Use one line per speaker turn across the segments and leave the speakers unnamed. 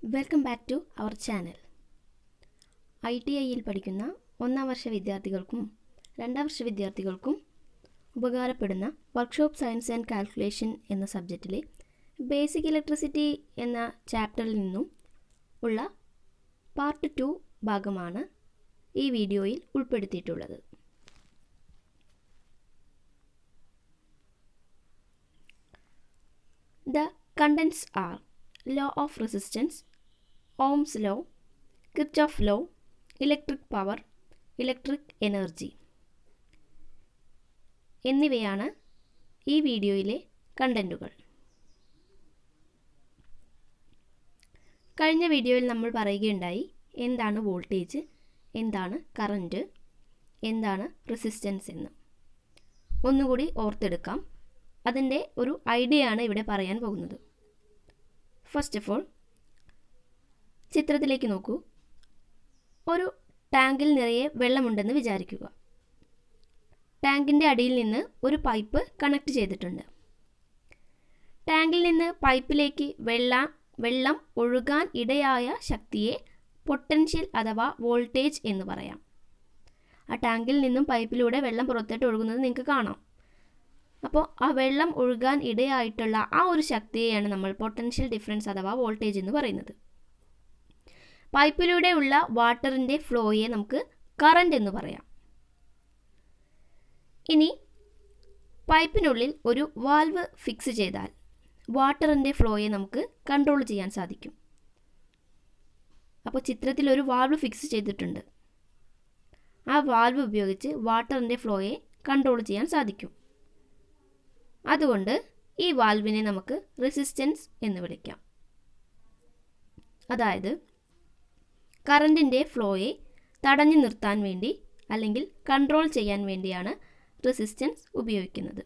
Welcome back to our channel. ITIയിൽ പഠിക്കുന്ന ഒന്നാം വർഷ വിദ്യാർത്ഥികൾക്കും രണ്ടാം വർഷ വിദ്യാർത്ഥികൾക്കും ഉപകാരപ്പെടുന്ന വർക്ക്ഷോപ്പ് സയൻസ് ആൻഡ് കാൽക്കുലേഷൻ എന്ന സബ്ജക്റ്റിലെ ബേസിക് ഇലക്ട്രിസിറ്റി എന്ന ചാപ്റ്ററിൽ നിന്നും ഉള്ള പാർട്ട് 2 ഭാഗമാണ് ഈ വീഡിയോയിൽ ഉൾപ്പെടുത്തിയിട്ടുള്ളത്. The contents are law of resistance, Ohm's law, Kirchhoff law, electric power, electric energy എന്നിവയാണ് ഈ വീഡിയോയിലെ കണ്ടന്റുകൾ. കഴിഞ്ഞ വീഡിയോയിൽ നമ്മൾ പറയുകയുണ്ടായി എന്താണ് വോൾട്ടേജ്, എന്താണ് കറൻറ്റ്, എന്താണ് റെസിസ്റ്റൻസ് എന്ന്. ഒന്നുകൂടി ഓർത്തെടുക്കാം. അതിൻ്റെ ഒരു ഐഡിയ ആണ് ഇവിടെ പറയാൻ പോകുന്നത്. ഫസ്റ്റ് ഓഫ് ഓൾ ചിത്രത്തിലേക്ക് നോക്കൂ. ഒരു ടാങ്കിൽ നിറയെ വെള്ളമുണ്ടെന്ന് വിചാരിക്കുക. ടാങ്കിൻ്റെ അടിയിൽ നിന്ന് ഒരു പൈപ്പ് കണക്ട് ചെയ്തിട്ടുണ്ട്. ടാങ്കിൽ നിന്ന് പൈപ്പിലേക്ക് വെള്ളം ഒഴുകാൻ ഇടയായ ശക്തിയെ പൊട്ടൻഷ്യൽ അഥവാ വോൾട്ടേജ് എന്ന് പറയാം. ആ ടാങ്കിൽ നിന്നും പൈപ്പിലൂടെ വെള്ളം പുറത്തോട്ട് ഒഴുകുന്നത് നിങ്ങൾക്ക് കാണാം. അപ്പോൾ ആ വെള്ളം ഒഴുകാൻ ഇടയായിട്ടുള്ള ആ ഒരു ശക്തിയെയാണ് നമ്മൾ പൊട്ടൻഷ്യൽ ഡിഫറൻസ് അഥവാ വോൾട്ടേജ് എന്ന് പറയുന്നത്. പൈപ്പിലൂടെയുള്ള വാട്ടറിൻ്റെ ഫ്ലോയെ നമുക്ക് കറണ്ട് എന്ന് പറയാം. ഇനി പൈപ്പിനുള്ളിൽ ഒരു വാൽവ് ഫിക്സ് ചെയ്താൽ വാട്ടറിൻ്റെ ഫ്ലോയെ നമുക്ക് കൺട്രോൾ ചെയ്യാൻ സാധിക്കും. അപ്പോൾ ചിത്രത്തിൽ ഒരു വാൽവ് ഫിക്സ് ചെയ്തിട്ടുണ്ട്. ആ വാൽവ് ഉപയോഗിച്ച് വാട്ടറിൻ്റെ ഫ്ലോയെ കൺട്രോൾ ചെയ്യാൻ സാധിക്കും. അതുകൊണ്ട് ഈ വാൽവിനെ നമുക്ക് റെസിസ്റ്റൻസ് എന്ന് വിളിക്കാം. അതായത് കറണ്ടിൻ്റെ ഫ്ലോയെ തടഞ്ഞു നിർത്താൻ വേണ്ടി അല്ലെങ്കിൽ കൺട്രോൾ ചെയ്യാൻ വേണ്ടിയാണ് റെസിസ്റ്റൻസ് ഉപയോഗിക്കുന്നത്.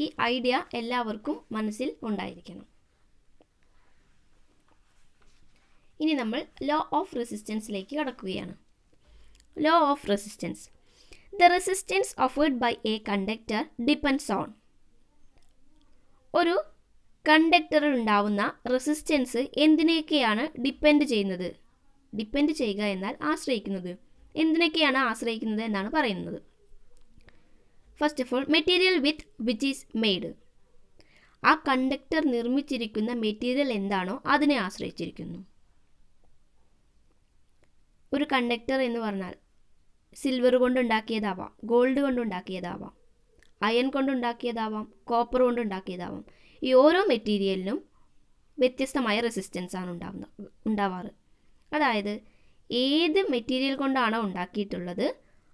ഈ ഐഡിയ എല്ലാവർക്കും മനസ്സിൽ ഉണ്ടായിരിക്കണം. ഇനി നമ്മൾ ലോ ഓഫ് റെസിസ്റ്റൻസിലേക്ക് കടക്കുകയാണ്. Law of resistance. The resistance offered by a conductor depends on. ഒരു കണ്ടക്ടറിൽ ഉണ്ടാവുന്ന റെസിസ്റ്റൻസ് എന്തിനൊക്കെയാണ് ഡിപ്പെൻഡ് ചെയ്യുന്നത്? ഡിപ്പെൻഡ് ചെയ്യുക എന്നാൽ ആശ്രയിക്കുന്നത്. എന്തിനൊക്കെയാണ് ആശ്രയിക്കുന്നത് എന്നാണ് പറയുന്നത്. First of all material with which is made. ആ കണ്ടക്ടർ നിർമ്മിച്ചിരിക്കുന്ന മെറ്റീരിയൽ എന്താണോ അതിനെ ആശ്രയിച്ചിരിക്കുന്നു. ഒരു കണ്ടക്ടർ എന്ന് പറഞ്ഞാൽ സിൽവർ കൊണ്ടുണ്ടാക്കിയതാവാം, ഗോൾഡ് കൊണ്ടുണ്ടാക്കിയതാവാം, അയൺ കൊണ്ടുണ്ടാക്കിയതാവാം, കോപ്പർ കൊണ്ടുണ്ടാക്കിയതാവാം. ഈ ഓരോ മെറ്റീരിയലിനും വ്യത്യസ്തമായ റെസിസ്റ്റൻസ് ആണ് ഉണ്ടാവാറ്. അതായത് ഏത് മെറ്റീരിയൽ കൊണ്ടാണോ ഉണ്ടാക്കിയിട്ടുള്ളത്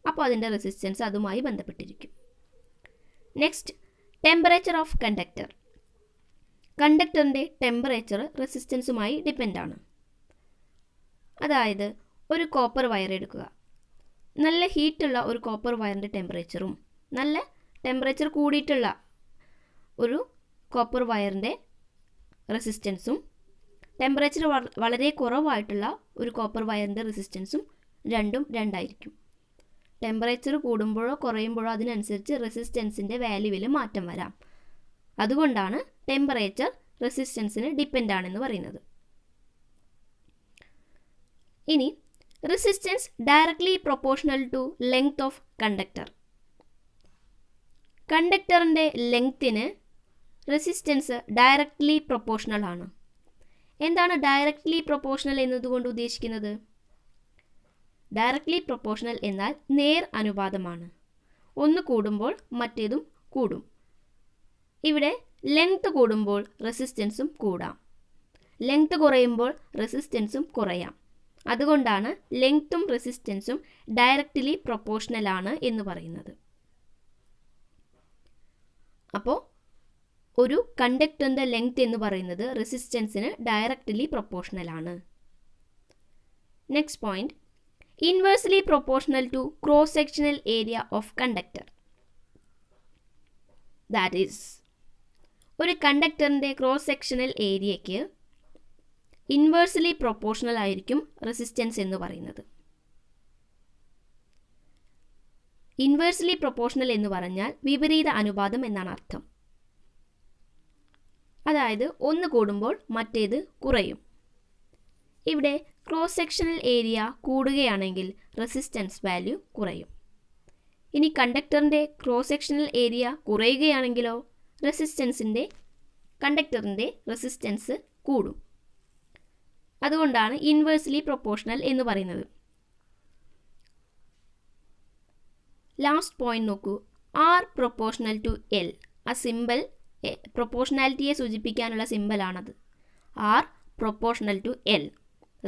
അപ്പോൾ അതിൻ്റെ റെസിസ്റ്റൻസ് അതുമായി ബന്ധപ്പെട്ടിരിക്കും. Next, temperature of conductor. കണ്ടക്ടറിൻ്റെ ടെമ്പറേച്ചർ റെസിസ്റ്റൻസുമായി ഡിപ്പെൻഡാണ്. അതായത് ഒരു കോപ്പർ വയർ എടുക്കുക. നല്ല ഹീറ്റുള്ള ഒരു കോപ്പർ വയറിൻ്റെ ടെമ്പറേച്ചറും നല്ല ടെമ്പറേച്ചർ കൂടിയിട്ടുള്ള ഒരു കോപ്പർ വയറിൻ്റെ റെസിസ്റ്റൻസും ടെമ്പറേച്ചർ വളരെ കുറവായിട്ടുള്ള ഒരു കോപ്പർ വയറിൻ്റെ റെസിസ്റ്റൻസും രണ്ടായിരിക്കും. ടെമ്പറേച്ചർ കൂടുമ്പോഴോ കുറയുമ്പോഴോ അതിനനുസരിച്ച് റെസിസ്റ്റൻസിൻ്റെ വാല്യൂവിൽ മാറ്റം വരാം. അതുകൊണ്ടാണ് ടെമ്പറേച്ചർ റെസിസ്റ്റൻസിന് ഡിപ്പെൻഡാണെന്ന് പറയുന്നത്. ഇനി resistance directly proportional to length of conductor. കണ്ടക്ടറിൻ്റെ ലെങ്ത്തിന് റെസിസ്റ്റൻസ് ഡയറക്ട്ലി പ്രൊപ്പോർഷണൽ ആണ്. എന്താണ് ഡയറക്ട്ലി പ്രൊപ്പോർഷണൽ എന്നതുകൊണ്ട് ഉദ്ദേശിക്കുന്നത്? ഡയറക്ട്ലി പ്രൊപ്പോർഷണൽ എന്നാൽ നേർ അനുപാതമാണ്. ഒന്ന് കൂടുമ്പോൾ മറ്റേതും കൂടും. ഇവിടെ ലെങ്ത് കൂടുമ്പോൾ റെസിസ്റ്റൻസും കൂടാം, ലെങ്ത് കുറയുമ്പോൾ റെസിസ്റ്റൻസും കുറയാം. അതുകൊണ്ടാണ് ലെങ്ത്തും റെസിസ്റ്റൻസും ഡയറക്റ്റ്ലി പ്രൊപ്പോർഷണൽ ആണ് എന്ന് പറയുന്നത്. അപ്പോൾ ഒരു കണ്ടക്ടറിൻ്റെ ലെങ്ത് എന്ന് പറയുന്നത് റെസിസ്റ്റൻസിന് ഡയറക്റ്റ്ലി പ്രൊപ്പോർഷണൽ ആണ്. Next point, inversely proportional to cross sectional area of conductor. That is, ഒരു കണ്ടക്ടറിൻ്റെ ക്രോസ് സെക്ഷണൽ ഏരിയയ്ക്ക് ഇൻവേഴ്സ്ലി പ്രൊപ്പോർഷണൽ ആയിരിക്കും റെസിസ്റ്റൻസ് എന്ന് പറയുന്നത്. ഇൻവേഴ്സ്ലി പ്രൊപ്പോർഷണൽ എന്ന് പറഞ്ഞാൽ വിപരീത അനുപാതം എന്നാണ് അർത്ഥം. അതായത് ഒന്ന് കൂടുമ്പോൾ മറ്റേത് കുറയും. ഇവിടെ ക്രോസ് സെക്ഷണൽ ഏരിയ കൂടുകയാണെങ്കിൽ റെസിസ്റ്റൻസ് വാല്യൂ കുറയും. ഇനി കണ്ടക്ടറിൻ്റെ ക്രോസ് സെക്ഷണൽ ഏരിയ കുറയുകയാണെങ്കിലോ കണ്ടക്ടറിൻ്റെ റെസിസ്റ്റൻസ് കൂടും. അതുകൊണ്ടാണ് ഇൻവേഴ്സ്ലി പ്രൊപ്പോർഷണൽ എന്ന് പറയുന്നത്. ലാസ്റ്റ് പോയിന്റ് നോക്കൂ, ആർ പ്രൊപ്പോർഷണൽ ടു എൽ. ആ സിമ്പിൾ പ്രൊപ്പോർഷണാലിറ്റിയെ സൂചിപ്പിക്കാനുള്ള സിമ്പിളാണത്. R proportional to L.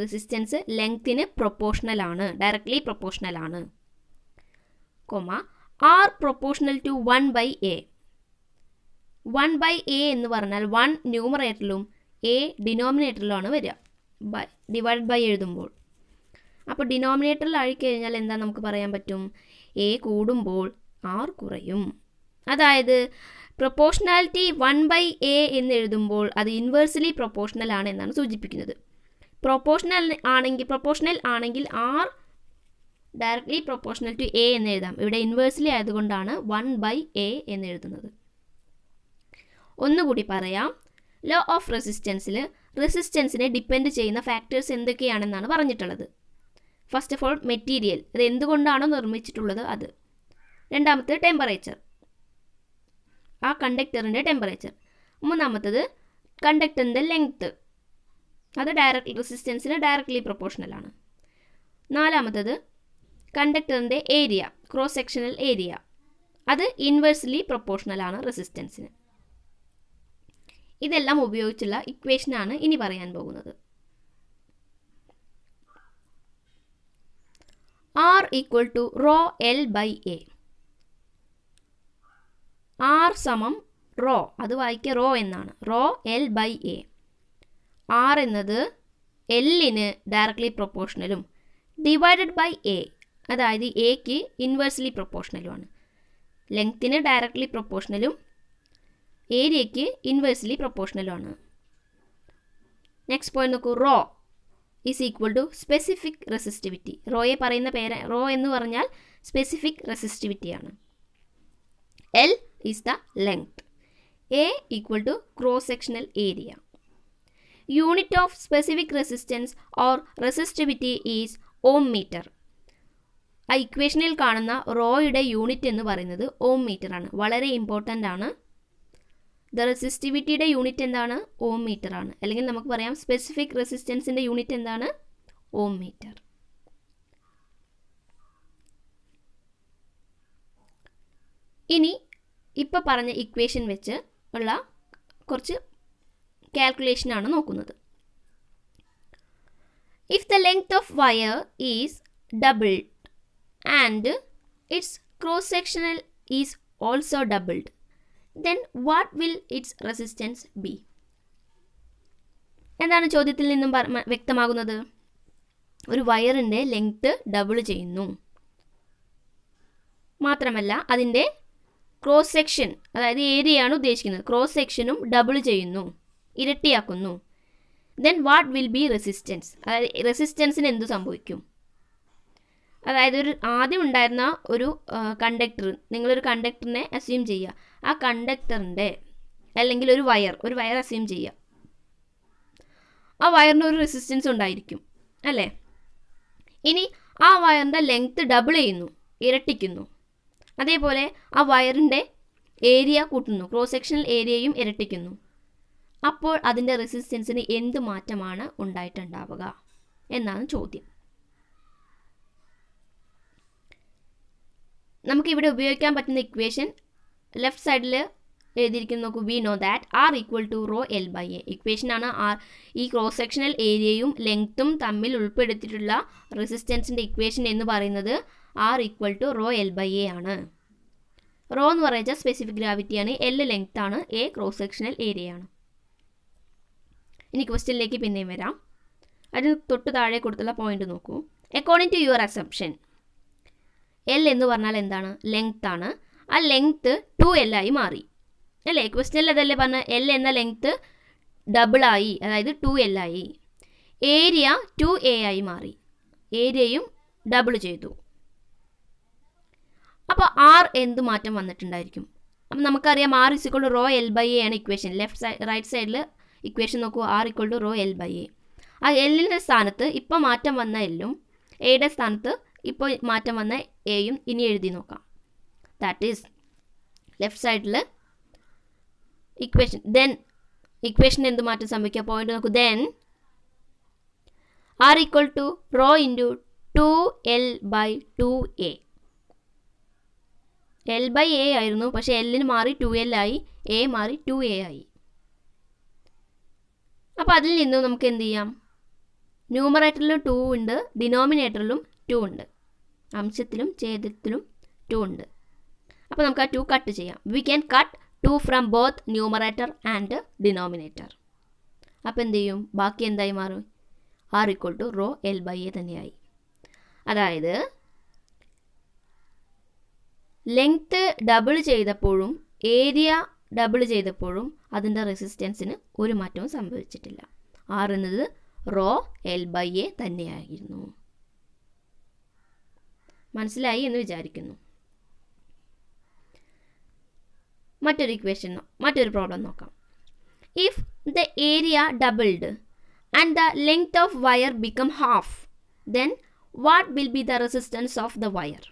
Resistance ലെങ്ത്തിന് പ്രൊപ്പോർഷണൽ ആണ്, ഡയറക്ട്ലി പ്രൊപ്പോർഷണൽ ആണ്. R proportional to 1/a. 1/a എന്ന് പറഞ്ഞാൽ 1 ന്യൂമറേറ്ററിലും a ഡിനോമിനേറ്ററിലുമാണ് വരിക, ഡിവൈഡ് ബൈ എഴുതുമ്പോൾ. അപ്പോൾ ഡിനോമിനേറ്ററിൽ ആയിക്കഴിഞ്ഞാൽ എന്താ നമുക്ക് പറയാൻ പറ്റും, a കൂടുമ്പോൾ r കുറയും. അതായത് പ്രൊപ്പോർഷണാലിറ്റി 1/a എന്ന് എഴുതുമ്പോൾ അത് ഇൻവേഴ്സ്ലി പ്രൊപ്പോർഷണൽ ആണ് എന്നാണ് സൂചിപ്പിക്കുന്നത്. പ്രൊപ്പോർഷണൽ ആണെങ്കിൽ r directly proportional to a എന്ന് എഴുതാം. ഇവിടെ ഇൻവേഴ്സ്ലി ആയതുകൊണ്ടാണ് 1/a എന്ന് എഴുതുന്നത്. ഒന്നുകൂടി പറയാം, ലോ ഓഫ് റെസിസ്റ്റൻസിനെ ഡിപ്പെൻഡ് ചെയ്യുന്ന ഫാക്ടേഴ്സ് എന്തൊക്കെയാണെന്നാണ് പറഞ്ഞിട്ടുള്ളത്. ഫസ്റ്റ് ഓഫ് ഓൾ മെറ്റീരിയൽ, അത് എന്തുകൊണ്ടാണോ നിർമ്മിച്ചിട്ടുള്ളത് അത്. രണ്ടാമത്തെ ടെമ്പറേച്ചർ, ആ കണ്ടക്ടറിൻ്റെ ടെമ്പറേച്ചർ. മൂന്നാമത്തത് കണ്ടക്ടറിൻ്റെ ലെങ്ത്ത്, അത് റെസിസ്റ്റൻസിന് ഡയറക്ട്ലി പ്രൊപ്പോർഷണൽ ആണ്. നാലാമത്തത് കണ്ടക്ടറിൻ്റെ ഏരിയ, ക്രോസ് സെക്ഷണൽ ഏരിയ, അത് ഇൻവേഴ്സ്ലി പ്രൊപ്പോർഷണൽ ആണ് റെസിസ്റ്റൻസിന്. ഇതെല്ലാം ഉപയോഗിച്ചുള്ള ഇക്വേഷനാണ് ഇനി പറയാൻ പോകുന്നത്. R equal to rho L by A. R സമം റോ, അത് വായിക്കുക റോ എന്നാണ്, rho L by A. R എന്നത് എല്ലിന് ഡയറക്ട്ലി പ്രൊപ്പോർഷണലും ഡിവൈഡഡ് ബൈ എ, അതായത് എക്ക് ഇൻവേഴ്സ്ലി പ്രൊപ്പോർഷണലുമാണ്. ലെങ്ത്തിന് ഡയറക്ട്ലി പ്രൊപ്പോർഷണലും ഏരിയയ്ക്ക് ഇൻവേഴ്സ്ലി പ്രൊപ്പോർഷണലുമാണ്. നെക്സ്റ്റ് പോയിന്റ് നോക്കൂ, rho is equal to specific resistivity. റോയെ പറയുന്ന റോ എന്ന് പറഞ്ഞാൽ സ്പെസിഫിക് റെസിസ്റ്റിവിറ്റിയാണ്. L is the length. A equal to cross sectional area. Unit of specific resistance or resistivity is ohm metre. ആ ഇക്വേഷനിൽ കാണുന്ന റോയുടെ യൂണിറ്റ് എന്ന് പറയുന്നത് ഓം മീറ്റർ ആണ്. വളരെ ഇമ്പോർട്ടൻ്റ് ആണ്. ദ റെസിസ്റ്റിവിറ്റിയുടെ യൂണിറ്റ് എന്താണ്? ഓം മീറ്റർ ആണ്. അല്ലെങ്കിൽ നമുക്ക് പറയാം സ്പെസിഫിക് റെസിസ്റ്റൻസിൻ്റെ യൂണിറ്റ് എന്താണ്? ഓം മീറ്റർ. ഇനി ഇപ്പോൾ പറഞ്ഞ ഇക്വേഷൻ വെച്ച് ഉള്ള കുറച്ച് കാൽക്കുലേഷനാണ് നോക്കുന്നത്. If the length of wire is doubled and its cross sectional is also doubled, then what will its resistance be? എന്താണ് ചോദ്യത്തിൽ നിന്നും വ്യക്തമാകുന്നത്? ഒരു വയറിൻ്റെ ലെങ്ത് ഡബിൾ ചെയ്യുന്നു, മാത്രമല്ല അതിൻ്റെ ക്രോസ് സെക്ഷൻ, അതായത് ഏരിയയാണ് ഉദ്ദേശിക്കുന്നത്, ക്രോസ് സെക്ഷനും ഡബിൾ ചെയ്യുന്നു, ഇരട്ടിയാക്കുന്നു. Then what will be resistance? അതായത് റെസിസ്റ്റൻസിന് എന്തു സംഭവിക്കും? അതായത് ആദ്യം ഉണ്ടായിരുന്ന ഒരു കണ്ടക്ടർ, നിങ്ങളൊരു കണ്ടക്ടറിനെ അസ്യൂം ചെയ്യുക. ആ കണ്ടക്ടറിൻ്റെ അല്ലെങ്കിൽ ഒരു വയർ അസ്യൂം ചെയ്യുക. ആ വയറിന് ഒരു റെസിസ്റ്റൻസ് ഉണ്ടായിരിക്കും അല്ലേ? ഇനി ആ വയറിൻ്റെ ലെങ്ത്ത് ഡബിൾ ചെയ്യുന്നു, ഇരട്ടിക്കുന്നു. അതേപോലെ ആ വയറിൻ്റെ ഏരിയ കൂട്ടുന്നു, ക്രോസ് സെക്ഷണൽ ഏരിയയും ഇരട്ടിക്കുന്നു. അപ്പോൾ അതിൻ്റെ റെസിസ്റ്റൻസിന് എന്ത് മാറ്റമാണ് ഉണ്ടായിട്ടുണ്ടാവുക എന്നാണ് ചോദ്യം. നമുക്കിവിടെ ഉപയോഗിക്കാൻ പറ്റുന്ന ഇക്വേഷൻ ലെഫ്റ്റ് സൈഡിൽ എഴുതിയിരിക്കുന്നു നോക്കൂ. We know that R equal to rho L by A. ഇക്വേഷനാണ് ആർ. ഈ ക്രോസ് സെക്ഷണൽ ഏരിയയും ലെങ്ത്തും തമ്മിൽ ഉൾപ്പെടുത്തിയിട്ടുള്ള റെസിസ്റ്റൻസിൻ്റെ ഇക്വേഷൻ എന്ന് പറയുന്നത് R equal to rho L by A ആണ്. റോ എന്ന് പറയുന്നത് സ്പെസിഫിക് ഗ്രാവിറ്റിയാണ്, എൽ ലെങ്ത് ആണ്, എ ക്രോസ് സെക്ഷണൽ ഏരിയ ആണ്. ഇനി ക്വസ്റ്റ്യനിലേക്ക് പിന്നെയും വരാം. അതിന് തൊട്ട് താഴെ കൊടുത്തുള്ള പോയിന്റ് നോക്കൂ. According to your assumption, L എന്ന് പറഞ്ഞാൽ എന്താണ്? ലെങ്ത് ആണ്. ആ ലെങ്ത്ത് 2L ആയി മാറി അല്ലേ? ക്വസ്റ്റ്യനിൽ അതല്ലേ പറഞ്ഞ എൽ എന്ന ലെങ്ത്ത് ഡബിളായി, അതായത് 2L ആയി. ഏരിയ 2A ആയി മാറി, ഏരിയയും ഡബിൾ ചെയ്തു. അപ്പോൾ ആർ എന്ത് മാറ്റം വന്നിട്ടുണ്ടായിരിക്കും? അപ്പം നമുക്കറിയാം R = rho L by A ആണ് ഇക്വേഷൻ. റൈറ്റ് സൈഡിൽ ഇക്വേഷൻ നോക്കൂ, R = rho L by A. ആ എല്ലിൻ്റെ സ്ഥാനത്ത് ഇപ്പോൾ മാറ്റം വന്ന എല്ലും എയുടെ സ്ഥാനത്ത് ഇപ്പോൾ മാറ്റം വന്ന എയും ഇനി എഴുതി നോക്കാം. ദാറ്റ് ഈസ് ലെഫ്റ്റ് സൈഡിൽ ഇക്വേഷൻ. ദെൻ ഇക്വേഷൻ എന്ത് മാറ്റം സംഭവിക്കുക? പോയിന്റ് നോക്കൂ. Then R = rho into 2L/2A. L/A ആയിരുന്നു, പക്ഷേ എല്ലിന് മാറി 2L ആയി, എ മാറി 2A ആയി. അപ്പോൾ അതിൽ നിന്നും നമുക്ക് എന്ത് ചെയ്യാം? ന്യൂമറേറ്ററിലും 2 ഉണ്ട്, ഡിനോമിനേറ്ററിലും 2 ഉണ്ട്, അംശത്തിലും ഛേദത്തിലും 2 ഉണ്ട്. അപ്പോൾ നമുക്ക് ആ 2 കട്ട് ചെയ്യാം. We can cut 2 from both numerator and denominator. അപ്പോൾ എന്ത് ചെയ്യും? ബാക്കി എന്തായി മാറും? R = rho L by A തന്നെയായി. അതായത് ലെങ്ത്ത് ഡബിൾ ചെയ്തപ്പോഴും ഏരിയ ഡബിൾ ചെയ്തപ്പോഴും അതിൻ്റെ റെസിസ്റ്റൻസിന് ഒരു മാറ്റവും സംഭവിച്ചിട്ടില്ല. R എന്നത് റോ എൽ ബൈ എ തന്നെയായിരുന്നു. മനസ്സിലായി എന്ന് വിചാരിക്കുന്നു. മറ്റൊരു പ്രോബ്ലം നോക്കാം. If the area doubled and the length of wire become half, then what will be the resistance of the wire?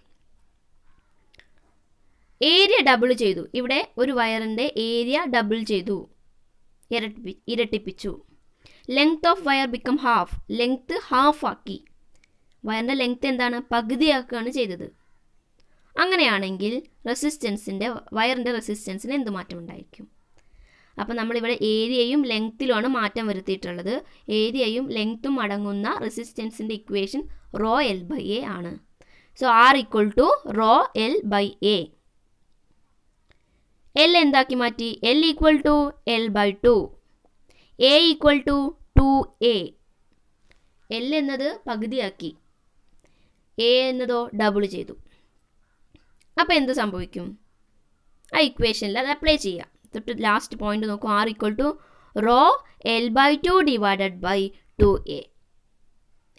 Area double ചെയ്തു. ഇവിടെ ഒരു വയറിൻ്റെ ഏരിയ ഡബിൾ ചെയ്തു, ഇരട്ടിപ്പിച്ചു. Length of wire become half, length half ആക്കി. വയറിൻ്റെ length എന്താണ്? പകുതിയാക്കുകയാണ് ചെയ്തത്. അങ്ങനെയാണെങ്കിൽ വയറിൻ്റെ റെസിസ്റ്റൻസിന് എന്ത് മാറ്റം ഉണ്ടായിരിക്കും? അപ്പോൾ നമ്മളിവിടെ ഏരിയയും ലെങ്ത്തിലുമാണ് മാറ്റം വരുത്തിയിട്ടുള്ളത്. ഏരിയയും ലെങ്ത്തും അടങ്ങുന്ന റെസിസ്റ്റൻസിൻ്റെ ഇക്വേഷൻ റോ എൽ ബൈ എ ആണ്. So R = rho L by A. L എന്താക്കി മാറ്റി? L = L/2, A = 2A. L എന്നത് പകുതിയാക്കി, A എന്നതോ ഡബിൾ ചെയ്തു. അപ്പോൾ എന്ത് സംഭവിക്കും? ആ ഇക്വേഷനിൽ അത് അപ്ലൈ ചെയ്യാം. തൊട്ട് ലാസ്റ്റ് പോയിന്റ് നോക്കൂ. R = rho L/2 / 2A.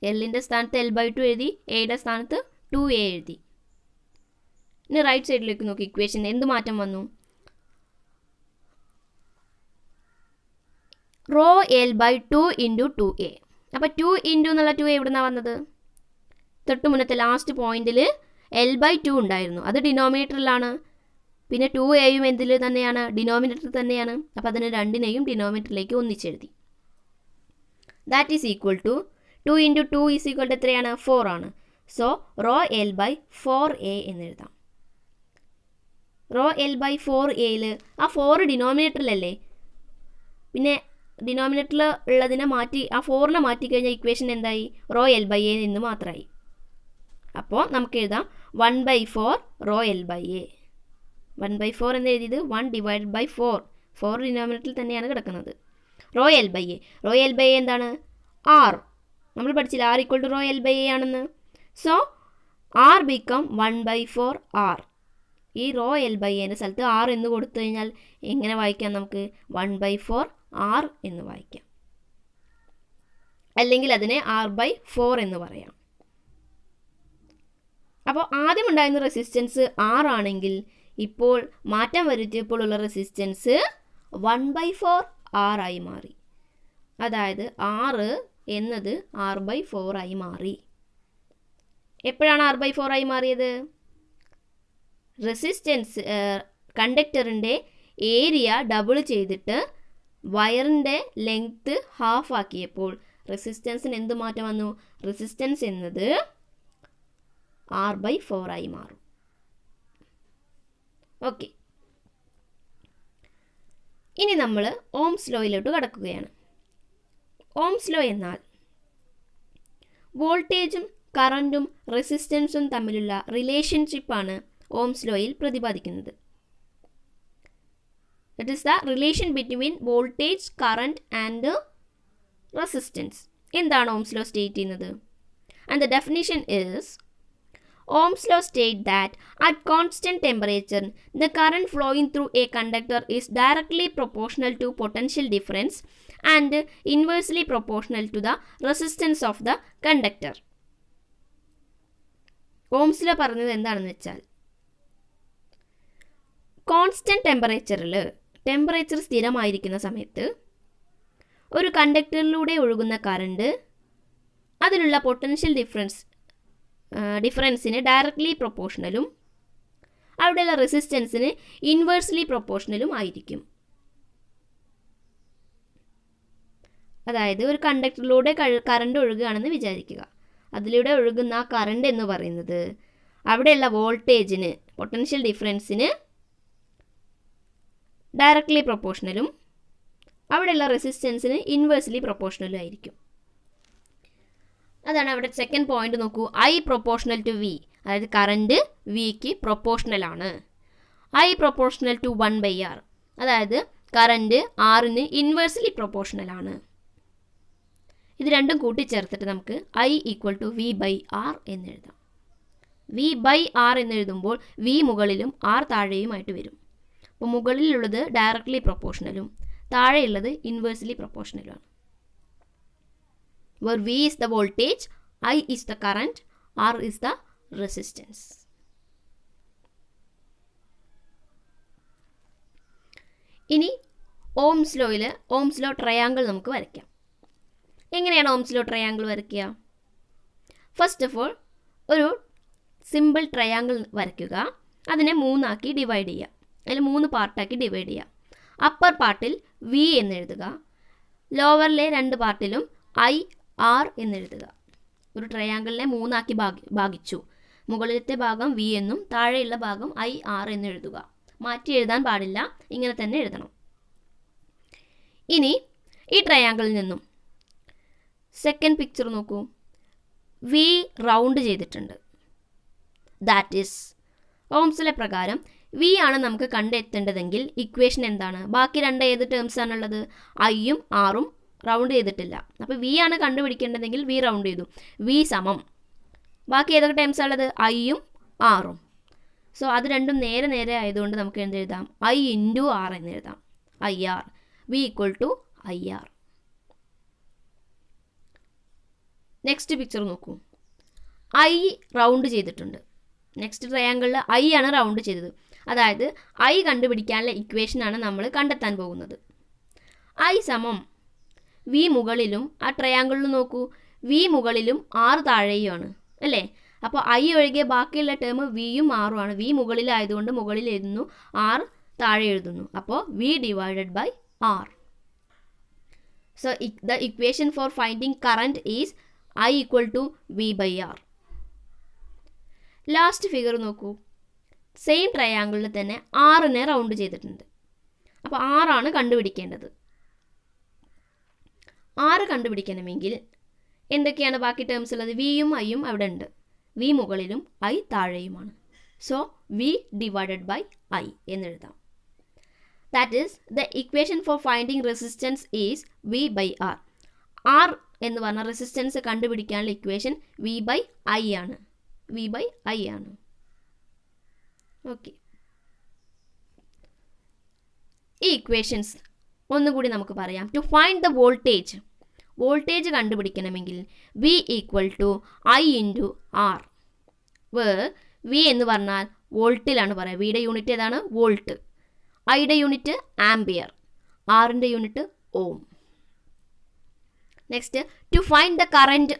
എല്ലിൻ്റെ സ്ഥാനത്ത് L/2 എഴുതി, എയുടെ സ്ഥാനത്ത് 2A എഴുതി. ഇനി റൈറ്റ് സൈഡിലേക്ക് നോക്കി. ഇക്വേഷൻ എന്ത് മാറ്റം വന്നു? Raw L/2 × 2A. അപ്പോൾ 2 × എന്നുള്ള 2A എവിടെ നിന്നാണ് വന്നത്? തൊട്ട് മുന്നത്തെ ലാസ്റ്റ് പോയിന്റിൽ L/2 ഉണ്ടായിരുന്നു, അത് ഡിനോമിനേറ്ററിലാണ്. പിന്നെ 2Aയും എന്തിൽ തന്നെയാണ്? ഡിനോമിനേറ്റർ തന്നെയാണ്. അപ്പോൾ അതിന് രണ്ടിനെയും ഡിനോമിനേറ്ററിലേക്ക് ഒന്നിച്ചെഴുതി. ദാറ്റ് ഈസ് ഈക്വൽ ടു 2 × 2 = എത്രയാണ്? 4 ആണ്. സോ റോ L/4A എന്ന് എഴുതാം. റോ L/4Aയിൽ ആ 4 ഡിനോമിനേറ്ററിലല്ലേ, പിന്നെ ഡിനോമിനേറ്ററിൽ ഉള്ളതിനെ മാറ്റി, ആ 4നെ മാറ്റിക്കഴിഞ്ഞാൽ ഇക്വേഷൻ എന്തായി? റോ L/A എന്ന് മാത്രമായി. അപ്പോൾ നമുക്ക് എഴുതാം 1/4 റോ L/A. 1/4 എന്ന് എഴുതിയത് 1/4. 4 ഡിനോമിനേറ്ററിൽ തന്നെയാണ് കിടക്കുന്നത്. Raw L/A. റോ L/A എന്താണ്? R. നമ്മൾ പഠിച്ചില്ല R = റോ L/A ആണെന്ന്. So R become 1/4 R. ഈ റോ L/A സ്ഥലത്ത് R എന്ന് കൊടുത്തു കഴിഞ്ഞാൽ എങ്ങനെ വായിക്കാം? നമുക്ക് 1/4 R എന്ന് വായിക്കാം, അല്ലെങ്കിൽ അതിനെ R/4 എന്ന് പറയാം. അപ്പോൾ ആദ്യം ഉണ്ടായിരുന്ന റെസിസ്റ്റൻസ് R ആണെങ്കിൽ ഇപ്പോൾ മാറ്റം വരുത്തിയപ്പോൾ ഉള്ള റെസിസ്റ്റൻസ് 1/4 R ആയി മാറി. അതായത് R എന്നത് R/4 ആയി മാറി. എപ്പോഴാണ് R/4 ആയി മാറിയത്? റെസിസ്റ്റൻസ് കണ്ടക്ടറിൻ്റെ ഏരിയ ഡബിൾ ചെയ്തിട്ട് വയറിൻ്റെ ലെങ്ത്ത് ഹാഫ് ആക്കിയപ്പോൾ റെസിസ്റ്റൻസിന് എന്ത് മാറ്റം വന്നു? റെസിസ്റ്റൻസ് എന്നത് R/4 ആയി മാറും. ഓക്കെ, ഇനി നമ്മൾ ഓംസ് ലോയിലോട്ട് കടക്കുകയാണ്. ഓംസ് ലോ എന്നാൽ വോൾട്ടേജും കറൻറ്റും റെസിസ്റ്റൻസും തമ്മിലുള്ള റിലേഷൻഷിപ്പാണ് ഓംസ് ലോയിൽ പ്രതിപാദിക്കുന്നത്. That is the relation between voltage, current and resistance. എന്താണ് ഓംസ് ലോ സ്റ്റേറ്റ് ചെയ്യുന്നത്? And the definition is, Ohm's law states that at constant temperature, the current flowing through a conductor is directly proportional to potential difference and inversely proportional to the resistance of the conductor. Ohm's law പറഞ്ഞത് എന്താണെന്ന് വെച്ചാൽ, constant temperature സ്ഥിരമായിരിക്കുന്ന സമയത്ത് ഒരു കണ്ടക്ടറിലൂടെ ഒഴുകുന്ന current അതിനുള്ള potential ഡിഫറൻസിന് directly പ്രൊപ്പോർഷണലും അവിടെയുള്ള റെസിസ്റ്റൻസിന് inversely പ്രൊപ്പോർഷണലും ആയിരിക്കും. അതായത് ഒരു കണ്ടക്ടറിലൂടെ കറണ്ട് ഒഴുകുകയാണെന്ന് വിചാരിക്കുക. അതിലൂടെ ഒഴുകുന്ന ആ കറണ്ട് എന്ന് പറയുന്നത് അവിടെയുള്ള വോൾട്ടേജിന് പൊട്ടൻഷ്യൽ ഡിഫറൻസിന് ഡയറക്റ്റ്ലി പ്രൊപ്പോർഷണലും അവിടെയുള്ള റെസിസ്റ്റൻസിന് ഇൻവേഴ്സ്ലി പ്രൊപ്പോർഷണലും ആയിരിക്കും. അതാണ് അവിടെ സെക്കൻഡ് പോയിന്റ് നോക്കൂ. I പ്രൊപ്പോർഷണൽ ടു V, അതായത് കറണ്ട് വിക്ക് പ്രൊപ്പോർഷണലാണ്. I പ്രൊപ്പോർഷണൽ ടു 1/R, അതായത് കറണ്ട് ആറിന് ഇൻവേഴ്സ്ലി പ്രൊപ്പോർഷണലാണ്. ഇത് രണ്ടും കൂട്ടിച്ചേർത്തിട്ട് നമുക്ക് I = V/R എന്ന് എഴുതാം. V/R എന്ന് എഴുതുമ്പോൾ V മുകളിലും R താഴെയുമായിട്ട് വരും. അപ്പോൾ മുകളിലുള്ളത് ഡയറക്റ്റ്ലി പ്രൊപ്പോർഷണലും താഴെയുള്ളത് ഇൻവേഴ്സ്ലി പ്രൊപ്പോർഷണലുമാണ്. Where V is the voltage, I is the current, R is the resistance. ഇനി ഓംസ് ലോ ട്രയാങ്കിൾ നമുക്ക് വരയ്ക്കാം. എങ്ങനെയാണ് ഓംസ് ലോ ട്രയാങ്കിൾ വരയ്ക്കുക? ഫസ്റ്റ് ഓഫ് ഓൾ ഒരു സിമ്പിൾ ട്രയാങ്കിൾ വരയ്ക്കുക. അതിനെ 3 ഡിവൈഡ് ചെയ്യുക. അതിൽ 3 പാർട്ടാക്കി ഡിവൈഡ് ചെയ്യുക. അപ്പർ പാർട്ടിൽ V എന്ന് എഴുതുക, ലോവറിലെ 2 പാർട്ടിലും IR എന്ന് എഴുതുക. ഒരു ട്രയാങ്കിളിനെ 3 ഭാഗിച്ചു. മുകളിലത്തെ ഭാഗം V എന്നും താഴെയുള്ള ഭാഗം IR എന്ന് എഴുതുക. മാറ്റി എഴുതാൻ പാടില്ല, ഇങ്ങനെ തന്നെ എഴുതണം. ഇനി ഈ ട്രയാങ്കിളിൽ നിന്നും സെക്കൻഡ് പിക്ചർ നോക്കൂ. V റൗണ്ട് ചെയ്തിട്ടുണ്ട്. ദാറ്റ് ഈസ് ഓംസിലെ പ്രകാരം V ആണ് നമുക്ക് കണ്ടെത്തേണ്ടതെങ്കിൽ ഇക്വേഷൻ എന്താണ്? ബാക്കി 2 ഏത് ടേംസ് ആണുള്ളത്? Iയും Rഉം റൗണ്ട് ചെയ്തിട്ടില്ല. അപ്പോൾ V ആണ് കണ്ടുപിടിക്കേണ്ടതെങ്കിൽ V റൗണ്ട് ചെയ്തു. V സമം ബാക്കി ഏതൊക്കെ ടേംസ് ഉള്ളത്? Iയും Rഉം. സോ അത് രണ്ടും നേരെ ആയതുകൊണ്ട് നമുക്ക് എന്തെഴുതാം? I × R എന്ന് എഴുതാം. IR. V = IR. Next picture നോക്കൂ. I റൗണ്ട് ചെയ്തിട്ടുണ്ട്. നെക്സ്റ്റ് ട്രയാങ്കിളിൽ I ആണ് റൗണ്ട് ചെയ്തത്. അതായത് I കണ്ടുപിടിക്കാനുള്ള ഇക്വേഷനാണ് നമ്മൾ കണ്ടെത്താൻ പോകുന്നത്. I സമം V മുകളിലും, ആ ട്രയാങ്കിളിൽ നോക്കൂ, V മുകളിലും R താഴെയുമാണ് അല്ലേ? അപ്പോൾ I ഒഴികെ ബാക്കിയുള്ള ടേം Vയും Rഉം ആണ്. V മുകളിലായതുകൊണ്ട് മുകളിൽ എഴുതുന്നു, R താഴെ എഴുതുന്നു. അപ്പോൾ V/R. So the equation for finding current is I = V/R. Last figure നോക്കൂ. സെയിം ട്രയാങ്കിളിൽ തന്നെ ആറിനെ റൗണ്ട് ചെയ്തിട്ടുണ്ട്. അപ്പോൾ ആറാണ് കണ്ടുപിടിക്കേണ്ടത്. 6 കണ്ടുപിടിക്കണമെങ്കിൽ എന്തൊക്കെയാണ് ബാക്കി ടേംസ് ഉള്ളത്? Vയും Iയും അവിടെ ഉണ്ട്. V മുകളിലും I താഴെയുമാണ്. സോ V/I എന്ന് എഴുതാം. That is the equation for finding resistance is V/R. R എന്ന് പറഞ്ഞ റെസിസ്റ്റൻസ് കണ്ടുപിടിക്കാനുള്ള ഇക്വേഷൻ V/I ആണ്. V/I ആണ്. ഓക്കെ, ഈ ഇക്വേഷൻസ് ഒന്നുകൂടി നമുക്ക് പറയാം. ടു ഫൈൻഡ് ദ വോൾട്ടേജ് കണ്ടുപിടിക്കണമെങ്കിൽ V = I × R. V എന്ന് പറഞ്ഞാൽ വോൾട്ടിലാണ് പറയുക. വിയുടെ യൂണിറ്റ് ഏതാണ്? വോൾട്ട്. ഐയുടെ യൂണിറ്റ് ആംപിയർ. ആറിൻ്റെ unit ohm. Next, to find the current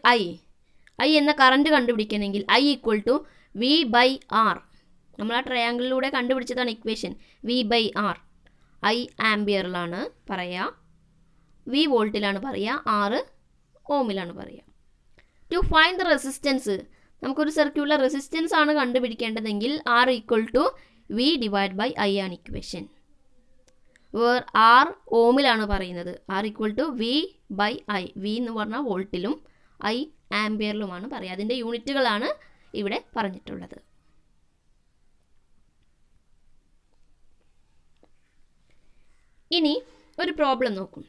I എന്ന കറൻറ്റ് കണ്ടുപിടിക്കണമെങ്കിൽ I = V/R. നമ്മൾ ആ ട്രയാങ്കിളിലൂടെ കണ്ടുപിടിച്ചതാണ് ഇക്വേഷൻ. V/R. I ആംപിയറിലാണ് പറയുക, V വോൾട്ടിലാണ് പറയുക, R ഓമിലാണ് പറയുക. ടു ഫൈൻഡ് ദ റെസിസ്റ്റൻസ്, നമുക്കൊരു സർക്യൂട്ടിലെ റെസിസ്റ്റൻസ് ആണ് കണ്ടുപിടിക്കേണ്ടതെങ്കിൽ R = V/I ആണ് ഇക്വേഷൻ. വേർ R ഓമിലാണ് പറയുന്നത്. R = V/I. V എന്ന് പറഞ്ഞാൽ വോൾട്ടിലും I ആംപിയറിലുമാണ് പറയുക. അതിൻ്റെ യൂണിറ്റുകളാണ് ഇവിടെ പറഞ്ഞിട്ടുള്ളത്. ഇനി ഒരു പ്രോബ്ലം നോക്കും.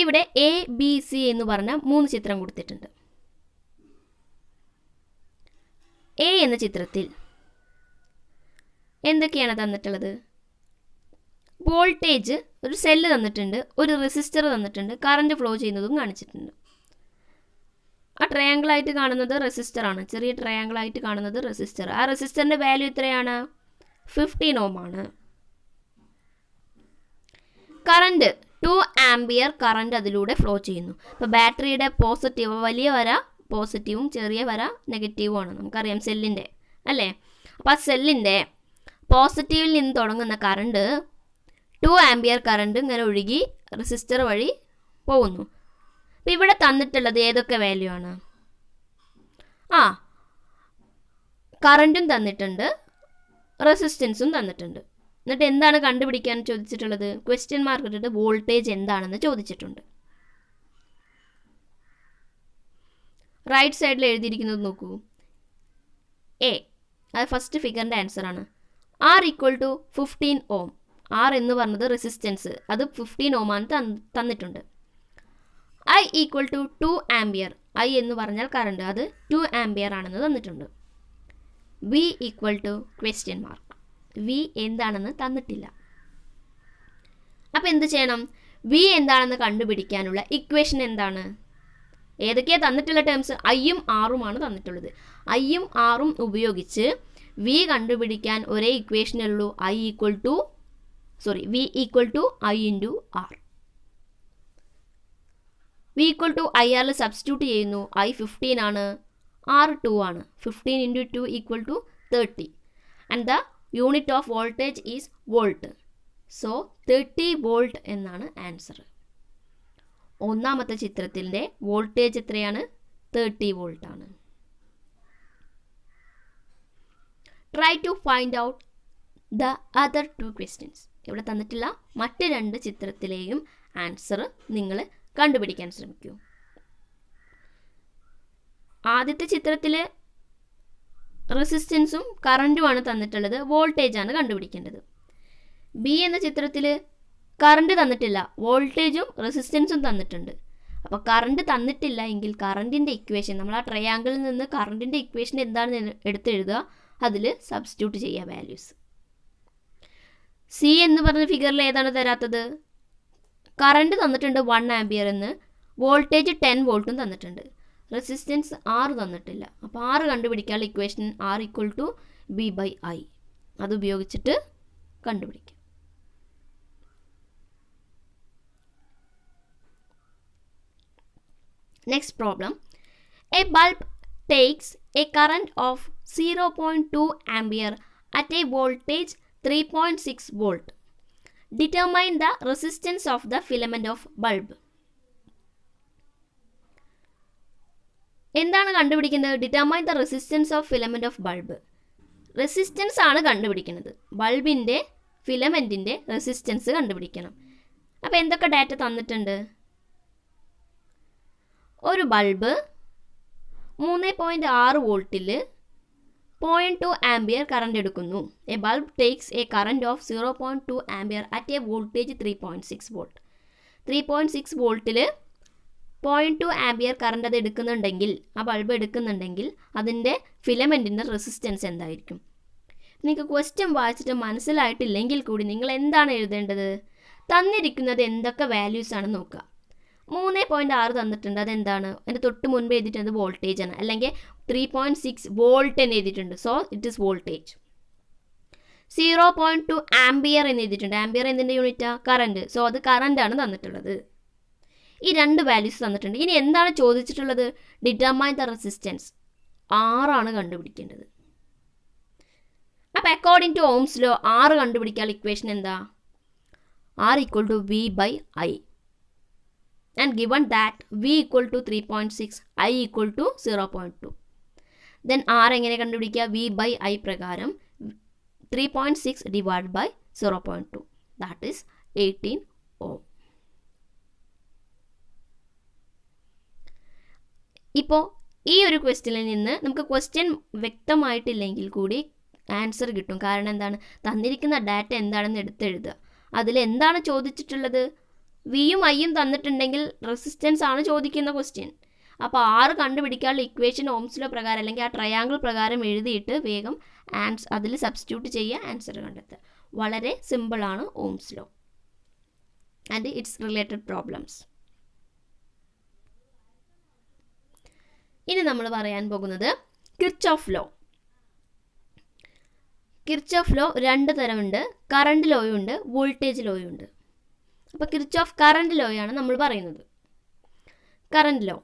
ഇവിടെ ABC എന്ന് പറഞ്ഞ 3 ചിത്രം കൊടുത്തിട്ടുണ്ട്. A എന്ന ചിത്രത്തിൽ എന്തൊക്കെയാണ് തന്നിട്ടുള്ളത്? വോൾട്ടേജ്, ഒരു സെല്ല് തന്നിട്ടുണ്ട്, ഒരു റെസിസ്റ്റർ തന്നിട്ടുണ്ട്, കറണ്ട് ഫ്ലോ ചെയ്യുന്നതും കാണിച്ചിട്ടുണ്ട്. ആ ട്രയാങ്കിളായിട്ട് കാണുന്നത് റെസിസ്റ്ററാണ്. ചെറിയ ട്രയാങ്കിളായിട്ട് കാണുന്നത് റെസിസ്റ്റർ. ആ റെസിസ്റ്ററിൻ്റെ വാല്യൂ എത്രയാണ്? 15 ഓം ആണ്. കറണ്ട് 2 ആംപിയർ കറണ്ട് അതിലൂടെ ഫ്ലോ ചെയ്യുന്നു. അപ്പോൾ ബാറ്ററിയുടെ പോസിറ്റീവ്, വലിയ വര പോസിറ്റീവും ചെറിയ വര നെഗറ്റീവും ആണ്, നമുക്കറിയാം സെല്ലിൻ്റെ അല്ലേ. അപ്പോൾ ആ സെല്ലിൻ്റെ പോസിറ്റീവിൽ നിന്ന് തുടങ്ങുന്ന കറണ്ട് 2 ആംപിയർ കറണ്ട് ഇങ്ങനെ ഒഴുകി റെസിസ്റ്റർ വഴി പോകുന്നു. അപ്പോൾ ഇവിടെ തന്നിട്ടുള്ളത് ഏതൊക്കെ വാല്യൂ ആണ്? കറണ്ടും തന്നിട്ടുണ്ട്, റെസിസ്റ്റൻസും തന്നിട്ടുണ്ട്. എന്നിട്ട് എന്താണ് കണ്ടുപിടിക്കാൻ ചോദിച്ചിട്ടുള്ളത്? ക്വസ്റ്റ്യൻ മാർക്ക് ഇട്ടിട്ട് വോൾട്ടേജ് എന്താണെന്ന് ചോദിച്ചിട്ടുണ്ട്. റൈറ്റ് സൈഡിൽ എഴുതിയിരിക്കുന്നത് നോക്കൂ. എ, അത് ഫസ്റ്റ് ഫിഗറിൻ്റെ ആൻസറാണ്. R equal to 15 ohm. ആർ എന്ന് പറഞ്ഞത് റെസിസ്റ്റൻസ്, അത് 15 ഓം ആണ് തന്നിട്ടുണ്ട്. I equal to 2 ampere. I എന്ന് പറഞ്ഞാൽ കറണ്ട്, അത് 2 ആംപിയർ ആണെന്ന് തന്നിട്ടുണ്ട്. V equal to question mark. V എന്താണെന്ന് തന്നിട്ടില്ല. അപ്പോൾ എന്ത് ചെയ്യണം? വി എന്താണെന്ന് കണ്ടുപിടിക്കാനുള്ള ഇക്വേഷൻ എന്താണ്? ഏതൊക്കെയാണ് തന്നിട്ടുള്ള ടേംസ്? ഐയും ആറുമാണ് തന്നിട്ടുള്ളത്. ഐയും ആറും ഉപയോഗിച്ച് വി കണ്ടുപിടിക്കാൻ ഒരേ ഇക്വേഷനേ ഉള്ളൂ. V equal to I into R. V equal to I ആറിൽ സബ്സ്റ്റിറ്റ്യൂട്ട് ചെയ്യുന്നു. ഐ 15 ആണ്, ആർ 2 ആണ്. 15 into 2 equal to 30. And the unit of voltage is volt. So 30 volt എന്നാണ് ആൻസർ. ഒന്നാമത്തെ ചിത്രത്തിൻ്റെ വോൾട്ടേജ് എത്രയാണ്? 30 വോൾട്ട് ആണ്. Try to find out the other 2 questions. ഇവിടെ തന്നിട്ടുള്ള മറ്റ് 2 ചിത്രത്തിലെയും ആൻസർ നിങ്ങൾ കണ്ടുപിടിക്കാൻ ശ്രമിക്കൂ. ആദ്യത്തെ ചിത്രത്തിൽ റെസിസ്റ്റൻസും കറണ്ടുമാണ് തന്നിട്ടുള്ളത്, വോൾട്ടേജാണ് കണ്ടുപിടിക്കേണ്ടത്. ബി എന്ന ചിത്രത്തിൽ കറണ്ട് തന്നിട്ടില്ല, വോൾട്ടേജും റെസിസ്റ്റൻസും തന്നിട്ടുണ്ട്. അപ്പോൾ കറണ്ട് തന്നിട്ടില്ല എങ്കിൽ കറണ്ടിൻ്റെ ഇക്വേഷൻ, നമ്മൾ ആ ട്രയാങ്കിളിൽ നിന്ന് കറണ്ടിൻ്റെ ഇക്വേഷൻ എന്താണെന്ന് എടുത്തെഴുതുക, അതിൽ സബ്സ്റ്റിറ്റ്യൂട്ട് ചെയ്യുക വാല്യൂസ്. സി എന്ന് പറഞ്ഞ ഫിഗറിൽ ഏതാണ് തരാത്തത്? കറണ്ട് തന്നിട്ടുണ്ട് 1 ആംപിയർ എന്ന്, വോൾട്ടേജ് 10 വോൾട്ടും തന്നിട്ടുണ്ട്, റെസിസ്റ്റൻസ് 6 തന്നിട്ടില്ല. അപ്പോൾ 6 കണ്ടുപിടിക്കാനുള്ള equation R equal to V by I, അതുപയോഗിച്ചിട്ട് കണ്ടുപിടിക്കാം. Next problem. A bulb takes a current of 0.2 ampere at a voltage 3.6 volt. Determine the resistance of the filament of bulb. എന്താണ് കണ്ടുപിടിക്കുന്നത്? Determine the resistance of filament of bulb. Resistance ആണ് കണ്ടുപിടിക്കുന്നത്. ബൾബിൻ്റെ ഫിലമെൻറ്റിൻ്റെ resistance കണ്ടുപിടിക്കണം. അപ്പോൾ എന്തൊക്കെ data തന്നിട്ടുണ്ട്? ഒരു bulb 3.6 വോൾട്ടിൽ 0.2 ആംപിയർ കറണ്ട് എടുക്കുന്നു. A bulb takes A current of 0.2 ampere at A voltage 3.6 volt. 3.6 വോൾട്ടിൽ 0.2 ആംപിയർ കറണ്ട് അത് എടുക്കുന്നുണ്ടെങ്കിൽ, ആ ബൾബ് എടുക്കുന്നുണ്ടെങ്കിൽ അതിൻ്റെ ഫിലമെൻറ്റിൻ്റെ റെസിസ്റ്റൻസ് എന്തായിരിക്കും? നിങ്ങൾക്ക് ക്വസ്റ്റ്യൻ വായിച്ചിട്ട് മനസ്സിലായിട്ടില്ലെങ്കിൽ കൂടി നിങ്ങൾ എന്താണ് എഴുതേണ്ടത്? തന്നിരിക്കുന്നത് എന്തൊക്കെ വാല്യൂസ് ആണ് നോക്കുക. 3.6 തന്നിട്ടുണ്ട്, അതെന്താണ്? അതിൻ്റെ തൊട്ട് മുൻപ് എഴുതിയിട്ടുണ്ട് വോൾട്ടേജ് ആണ്, അല്ലെങ്കിൽ 3.6 വോൾട്ട് എന്ന് എഴുതിയിട്ടുണ്ട്, so it is voltage. 0.2 ampere എന്ന് എഴുതിയിട്ടുണ്ട്, ആംപിയർ എന്തിൻ്റെ യൂണിറ്റാ? കറണ്ട്, സോ അത് കറണ്ടാണ് തന്നിട്ടുള്ളത്. ഈ 2 വാല്യൂസ് തന്നിട്ടുണ്ട്. ഇനി എന്താണ് ചോദിച്ചിട്ടുള്ളത്? Determine the resistance. ആറാണ് കണ്ടുപിടിക്കേണ്ടത്. അപ്പോൾ അക്കോർഡിംഗ് ടു ഓംസ് ലോ 6 കണ്ടുപിടിക്കാനുള്ള ഇക്വേഷൻ എന്താ? R equal to V by I. And given that V equal to 3.6, I equal to 0.2. Then R എങ്ങനെ കണ്ടുപിടിക്കുക? V by I പ്രകാരം 3.6 divided by 0.2, that is 18 ohm. ഇപ്പോൾ ഈ ഒരു ക്വസ്റ്റ്യനിൽ നിന്ന് നമുക്ക് ക്വസ്റ്റ്യൻ വ്യക്തമായിട്ടില്ലെങ്കിൽ കൂടി ആൻസർ കിട്ടും. കാരണം എന്താണ്? തന്നിരിക്കുന്ന ഡാറ്റ എന്താണെന്ന് എടുത്തെഴുതുക. അതിൽ എന്താണ് ചോദിച്ചിട്ടുള്ളത്? വിയും ഐയും തന്നിട്ടുണ്ടെങ്കിൽ റെസിസ്റ്റൻസ് ആണ് ചോദിക്കുന്ന ക്വസ്റ്റ്യൻ. അപ്പോൾ 6 കണ്ടുപിടിക്കാനുള്ള ഇക്വേഷൻ ഓംസ് ലോ പ്രകാരം അല്ലെങ്കിൽ ആ ട്രയാങ്കിൾ പ്രകാരം എഴുതിയിട്ട് വേഗം അതിൽ സബ്സ്റ്റിറ്റ്യൂട്ട് ചെയ്യുക, ആൻസർ കണ്ടെത്തുക. വളരെ സിമ്പിളാണ് Ohm's law and it's related problems. ഇനി നമ്മൾ പറയാൻ പോകുന്നത് കിർച്ചോഫ് ലോ. കിർച്ചോഫ് ലോ രണ്ട് തരമുണ്ട്, കറണ്ട് ലോയും ഉണ്ട്, വോൾട്ടേജ് ലോയും ഉണ്ട്. അപ്പോൾ കിർച്ചോഫ് കറണ്ട് ലോയാണ് നമ്മൾ പറയുന്നത്. Current law,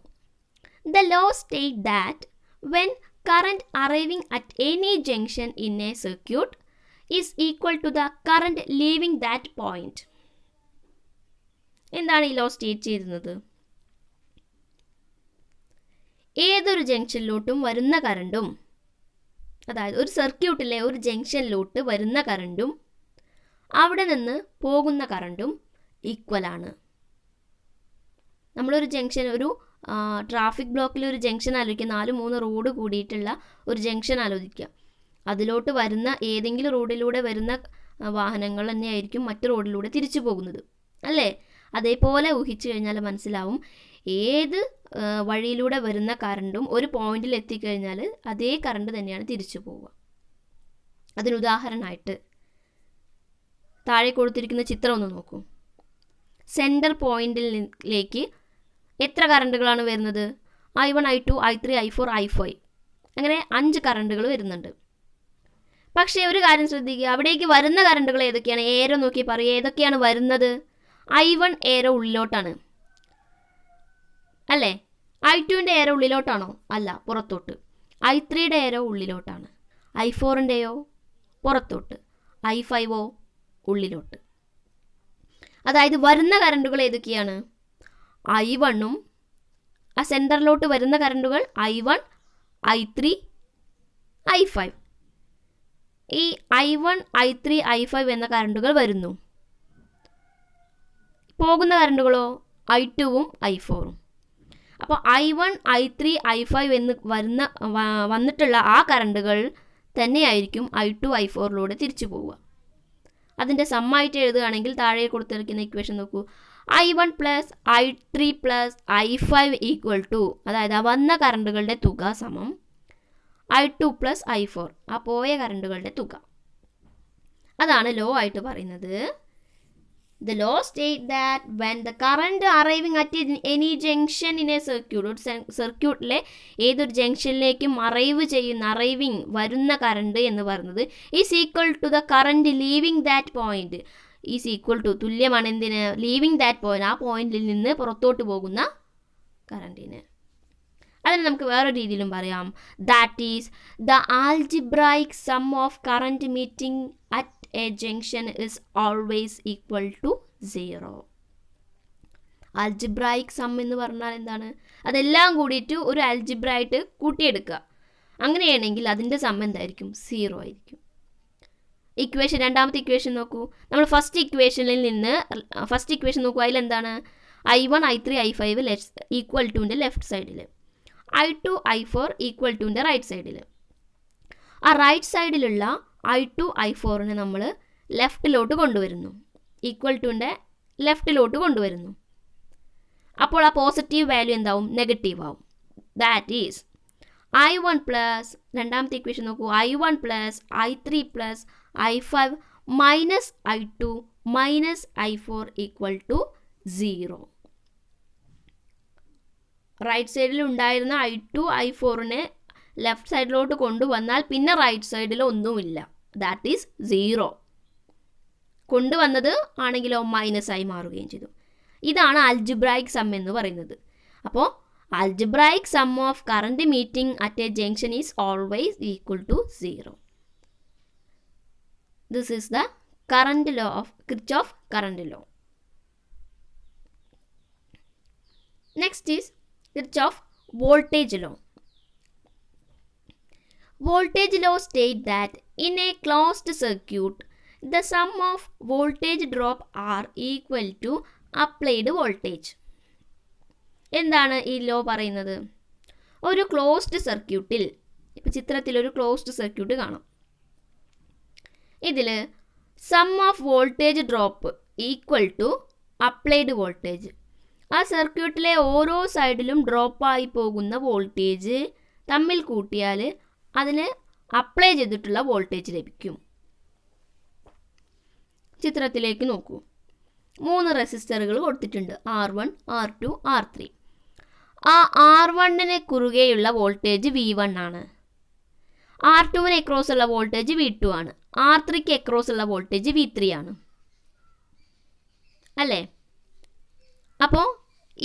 the law state that when current arriving at any junction in a circuit is equal to the current leaving that point. എന്താണ് ഈ law state ചെയ്യുന്നത്? ഏതൊരു ജംഗ്ഷനിലോട്ടും വരുന്ന കറണ്ടും, അതായത് ഒരു സർക്യൂട്ടിലെ ഒരു ജംഗ്ഷനിലോട്ട് വരുന്ന കറണ്ടും അവിടെ നിന്ന് പോകുന്ന കറണ്ടും ഈക്വലാണ്. നമ്മളൊരു ജംഗ്ഷൻ, ഒരു ട്രാഫിക് ബ്ലോക്കിൽ ഒരു ജംഗ്ഷൻ ആലോചിക്കുക, 4-3 റോഡ് കൂടിയിട്ടുള്ള ഒരു ജംഗ്ഷൻ ആലോചിക്കുക. അതിലോട്ട് വരുന്ന ഏതെങ്കിലും റോഡിലൂടെ വരുന്ന വാഹനങ്ങൾ തന്നെയായിരിക്കും മറ്റു റോഡിലൂടെ തിരിച്ചു പോകുന്നത്, അല്ലേ? അതേപോലെ ഊഹിച്ചു കഴിഞ്ഞാൽ മനസ്സിലാവും, ഏത് വഴിയിലൂടെ വരുന്ന കറണ്ടും ഒരു പോയിന്റിൽ എത്തിക്കഴിഞ്ഞാൽ അതേ കറണ്ട് തന്നെയാണ് തിരിച്ചു പോവുക. അതിനുദാഹരണമായിട്ട് താഴെ കൊടുത്തിരിക്കുന്ന ചിത്രം ഒന്ന് നോക്കൂ. സെൻറ്റർ പോയിന്റിലേക്ക് എത്ര കറണ്ടുകളാണ് വരുന്നത്? I1, I2, I3, I4, I5, അങ്ങനെ 5 കറണ്ടുകൾ വരുന്നുണ്ട്. പക്ഷേ ഒരു കാര്യം ശ്രദ്ധിക്കുക, അവിടേക്ക് വരുന്ന കറണ്ടുകൾ ഏതൊക്കെയാണ്? ഏരോ നോക്കി പറയുക, ഏതൊക്കെയാണ് വരുന്നത്? I1 ഏരോ ഉള്ളിലോട്ടാണ്, അല്ലേ? I2ൻ്റെ ഏരോ ഉള്ളിലോട്ടാണോ? അല്ല, പുറത്തോട്ട്. I3യുടെ ഏരോ ഉള്ളിലോട്ടാണ്. I4ൻ്റെയോ പുറത്തോട്ട്. I5ഓ ഉള്ളിലോട്ട്. അതായത് വരുന്ന കറണ്ടുകൾ ഏതൊക്കെയാണ്? I1ഉം, ആ സെൻറ്ററിലോട്ട് വരുന്ന കറണ്ടുകൾ I1, I3, I5. ഈ I1, I3, I5 എന്ന കറണ്ടുകൾ വരുന്നു. പോകുന്ന കറണ്ടുകളോ I2ഉം I4ഉം. അപ്പോൾ I1, I3, I5 എന്ന് വന്നിട്ടുള്ള ആ കറണ്ടുകൾ തന്നെയായിരിക്കും I2, I4ലൂടെ തിരിച്ചു പോവുക. അതിൻ്റെ സമ്മായിട്ട് എഴുതുകയാണെങ്കിൽ താഴെ കൊടുത്തിരിക്കുന്ന ഇക്വേഷൻ നോക്കൂ. I1 plus I3 plus I5 equal to, അതായത് ആ വന്ന കറണ്ടുകളുടെ തുക സമം I2 പ്ലസ് I4, ആ പോയ കറണ്ടുകളുടെ തുക. അതാണ് ലോ ആയിട്ട് പറയുന്നത്. The law states that when the current arriving at any junction in a circuit, ഒരു സർക്യൂട്ടിലെ ഏതൊരു ജംഗ്ഷനിലേക്കും അറൈവിങ് വരുന്ന കറണ്ട് എന്ന് പറയുന്നത് is equal to the current leaving that point. Is equal to തുല്യമാണ് എന്തിന്? ലീവിങ് ദാറ്റ് പോയിന്റ്, ആ പോയിന്റിൽ നിന്ന് പുറത്തോട്ട് പോകുന്ന കറണ്ടിന്. അതിന് നമുക്ക് വേറെ രീതിയിലും പറയാം. That is the algebraic sum of current meeting at a junction is always equal to 0. Algebraic sum എന്ന് പറഞ്ഞാൽ എന്താണ്? അതെല്ലാം കൂടിയിട്ട് ഒരു ആൽജിബ്രായിട്ട് കൂട്ടിയെടുക്കുക. അങ്ങനെയാണെങ്കിൽ അതിൻ്റെ സം എന്തായിരിക്കും? 0 ആയിരിക്കും. ഇക്വേഷൻ, രണ്ടാമത്തെ ഇക്വേഷൻ നോക്കൂ. നമ്മൾ ഫസ്റ്റ് ഇക്വേഷൻ നോക്കൂ. അതിലെന്താണ്? I1, I3, I5 equal ടുൻ്റെ left സൈഡിൽ, I2, I4 ഈക്വൽ ടുൻ്റെ റൈറ്റ് സൈഡിൽ. ആ റൈറ്റ് സൈഡിലുള്ള I2, I4നെ നമ്മൾ ലെഫ്റ്റിലോട്ട് കൊണ്ടുവരുന്നു, ഈക്വൽ ടുൻ്റെ ലെഫ്റ്റിലോട്ട് കൊണ്ടുവരുന്നു. അപ്പോൾ ആ പോസിറ്റീവ് വാല്യൂ എന്താവും? നെഗറ്റീവ് ആവും. ദാറ്റ് ഈസ് I1 പ്ലസ്, രണ്ടാമത്തെ ഇക്വേഷൻ നോക്കൂ, I1 plus I3 plus I5 minus I2 minus I4 equal to 0. Right സൈഡിൽ ഉണ്ടായിരുന്ന I2, I4നെ ലെഫ്റ്റ് സൈഡിലോട്ട് കൊണ്ടുവന്നാൽ പിന്നെ റൈറ്റ് സൈഡിൽ ഒന്നുമില്ല. That is 0. കൊണ്ടുവന്നത് ആണെങ്കിലോ മൈനസ് ആയി മാറുകയും ചെയ്തു. ഇതാണ് ആൽജിബ്രൈക് സം എന്ന് പറയുന്നത്. അപ്പോൾ algebraic sum of current meeting at a junction is always equal to 0. This is the current law of Kirchhoff current law. Next is Kirchhoff voltage law. Voltage law states that in a closed circuit, the sum of voltage drop are equal to applied voltage. എന്താണ് ഈ law പറയുന്നത്? ഒരു closed സർക്യൂട്ടിൽ, ഇപ്പോൾ ചിത്രത്തിൽ ഒരു closed circuit കാണാം. ഇതിൽ sum of voltage drop equal to applied voltage. ആ സർക്യൂട്ടിലെ ഓരോ സൈഡിലും ഡ്രോപ്പായി പോകുന്ന വോൾട്ടേജ് തമ്മിൽ കൂട്ടിയാൽ അതിന് അപ്ലൈ ചെയ്തിട്ടുള്ള വോൾട്ടേജ് ലഭിക്കും. ചിത്രത്തിലേക്ക് നോക്കൂ. 3 റെസിസ്റ്ററുകൾ കൊടുത്തിട്ടുണ്ട്, R1, R2, R3. ആ R1ന് കുറുകെയുള്ള വോൾട്ടേജ് V1 ആണ്. R2വിന് അക്രോസ് ഉള്ള വോൾട്ടേജ് V2 ആണ്. R3ക്ക് അക്രോസ് ഉള്ള വോൾട്ടേജ് V3 ആണ് അല്ലേ? അപ്പോൾ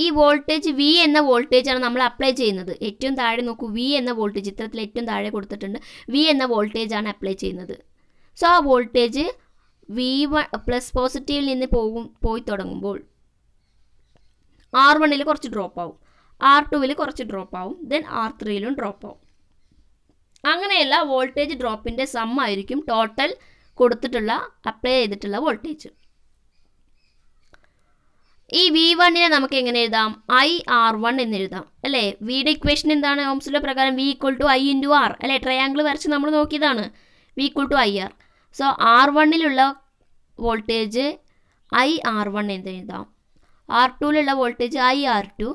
ഈ വോൾട്ടേജ് V എന്ന വോൾട്ടേജാണ് നമ്മൾ അപ്ലൈ ചെയ്യുന്നത്. ഏറ്റവും താഴെ നോക്കൂ, V എന്ന വോൾട്ടേജ് ചിത്രത്തിൽ ഏറ്റവും താഴെ കൊടുത്തിട്ടുണ്ട്. V എന്ന വോൾട്ടേജാണ് അപ്ലൈ ചെയ്യുന്നത്. സോ ആ വോൾട്ടേജ് V1 പ്ലസ് പോസിറ്റീവിൽ നിന്ന് പോയി തുടങ്ങുമ്പോൾ R1ൽ കുറച്ച് ഡ്രോപ്പ് ആവും, R2ൽ കുറച്ച് ഡ്രോപ്പ് ആവും, ദെൻ R3ലും ഡ്രോപ്പ് ആവും. അങ്ങനെയുള്ള വോൾട്ടേജ് ഡ്രോപ്പിൻ്റെ സം ആയിരിക്കും ടോട്ടൽ കൊടുത്തിട്ടുള്ള അപ്ലൈ ചെയ്തിട്ടുള്ള വോൾട്ടേജ്. ഈ V1നെ നമുക്ക് എങ്ങനെ എഴുതാം? IR1 എന്ന് എഴുതാം അല്ലേ? വിയുടെ ഇക്വേഷൻ എന്താണ്? ഓംസ് ലോ പ്രകാരം V = I × R അല്ലേ? ട്രയാങ്കിൾ വരച്ച് നമ്മൾ നോക്കിയതാണ്. V = IR. സോ R1ലുള്ള വോൾട്ടേജ് IR1 എന്ന് എഴുതാം, R2ലുള്ള വോൾട്ടേജ് IR2,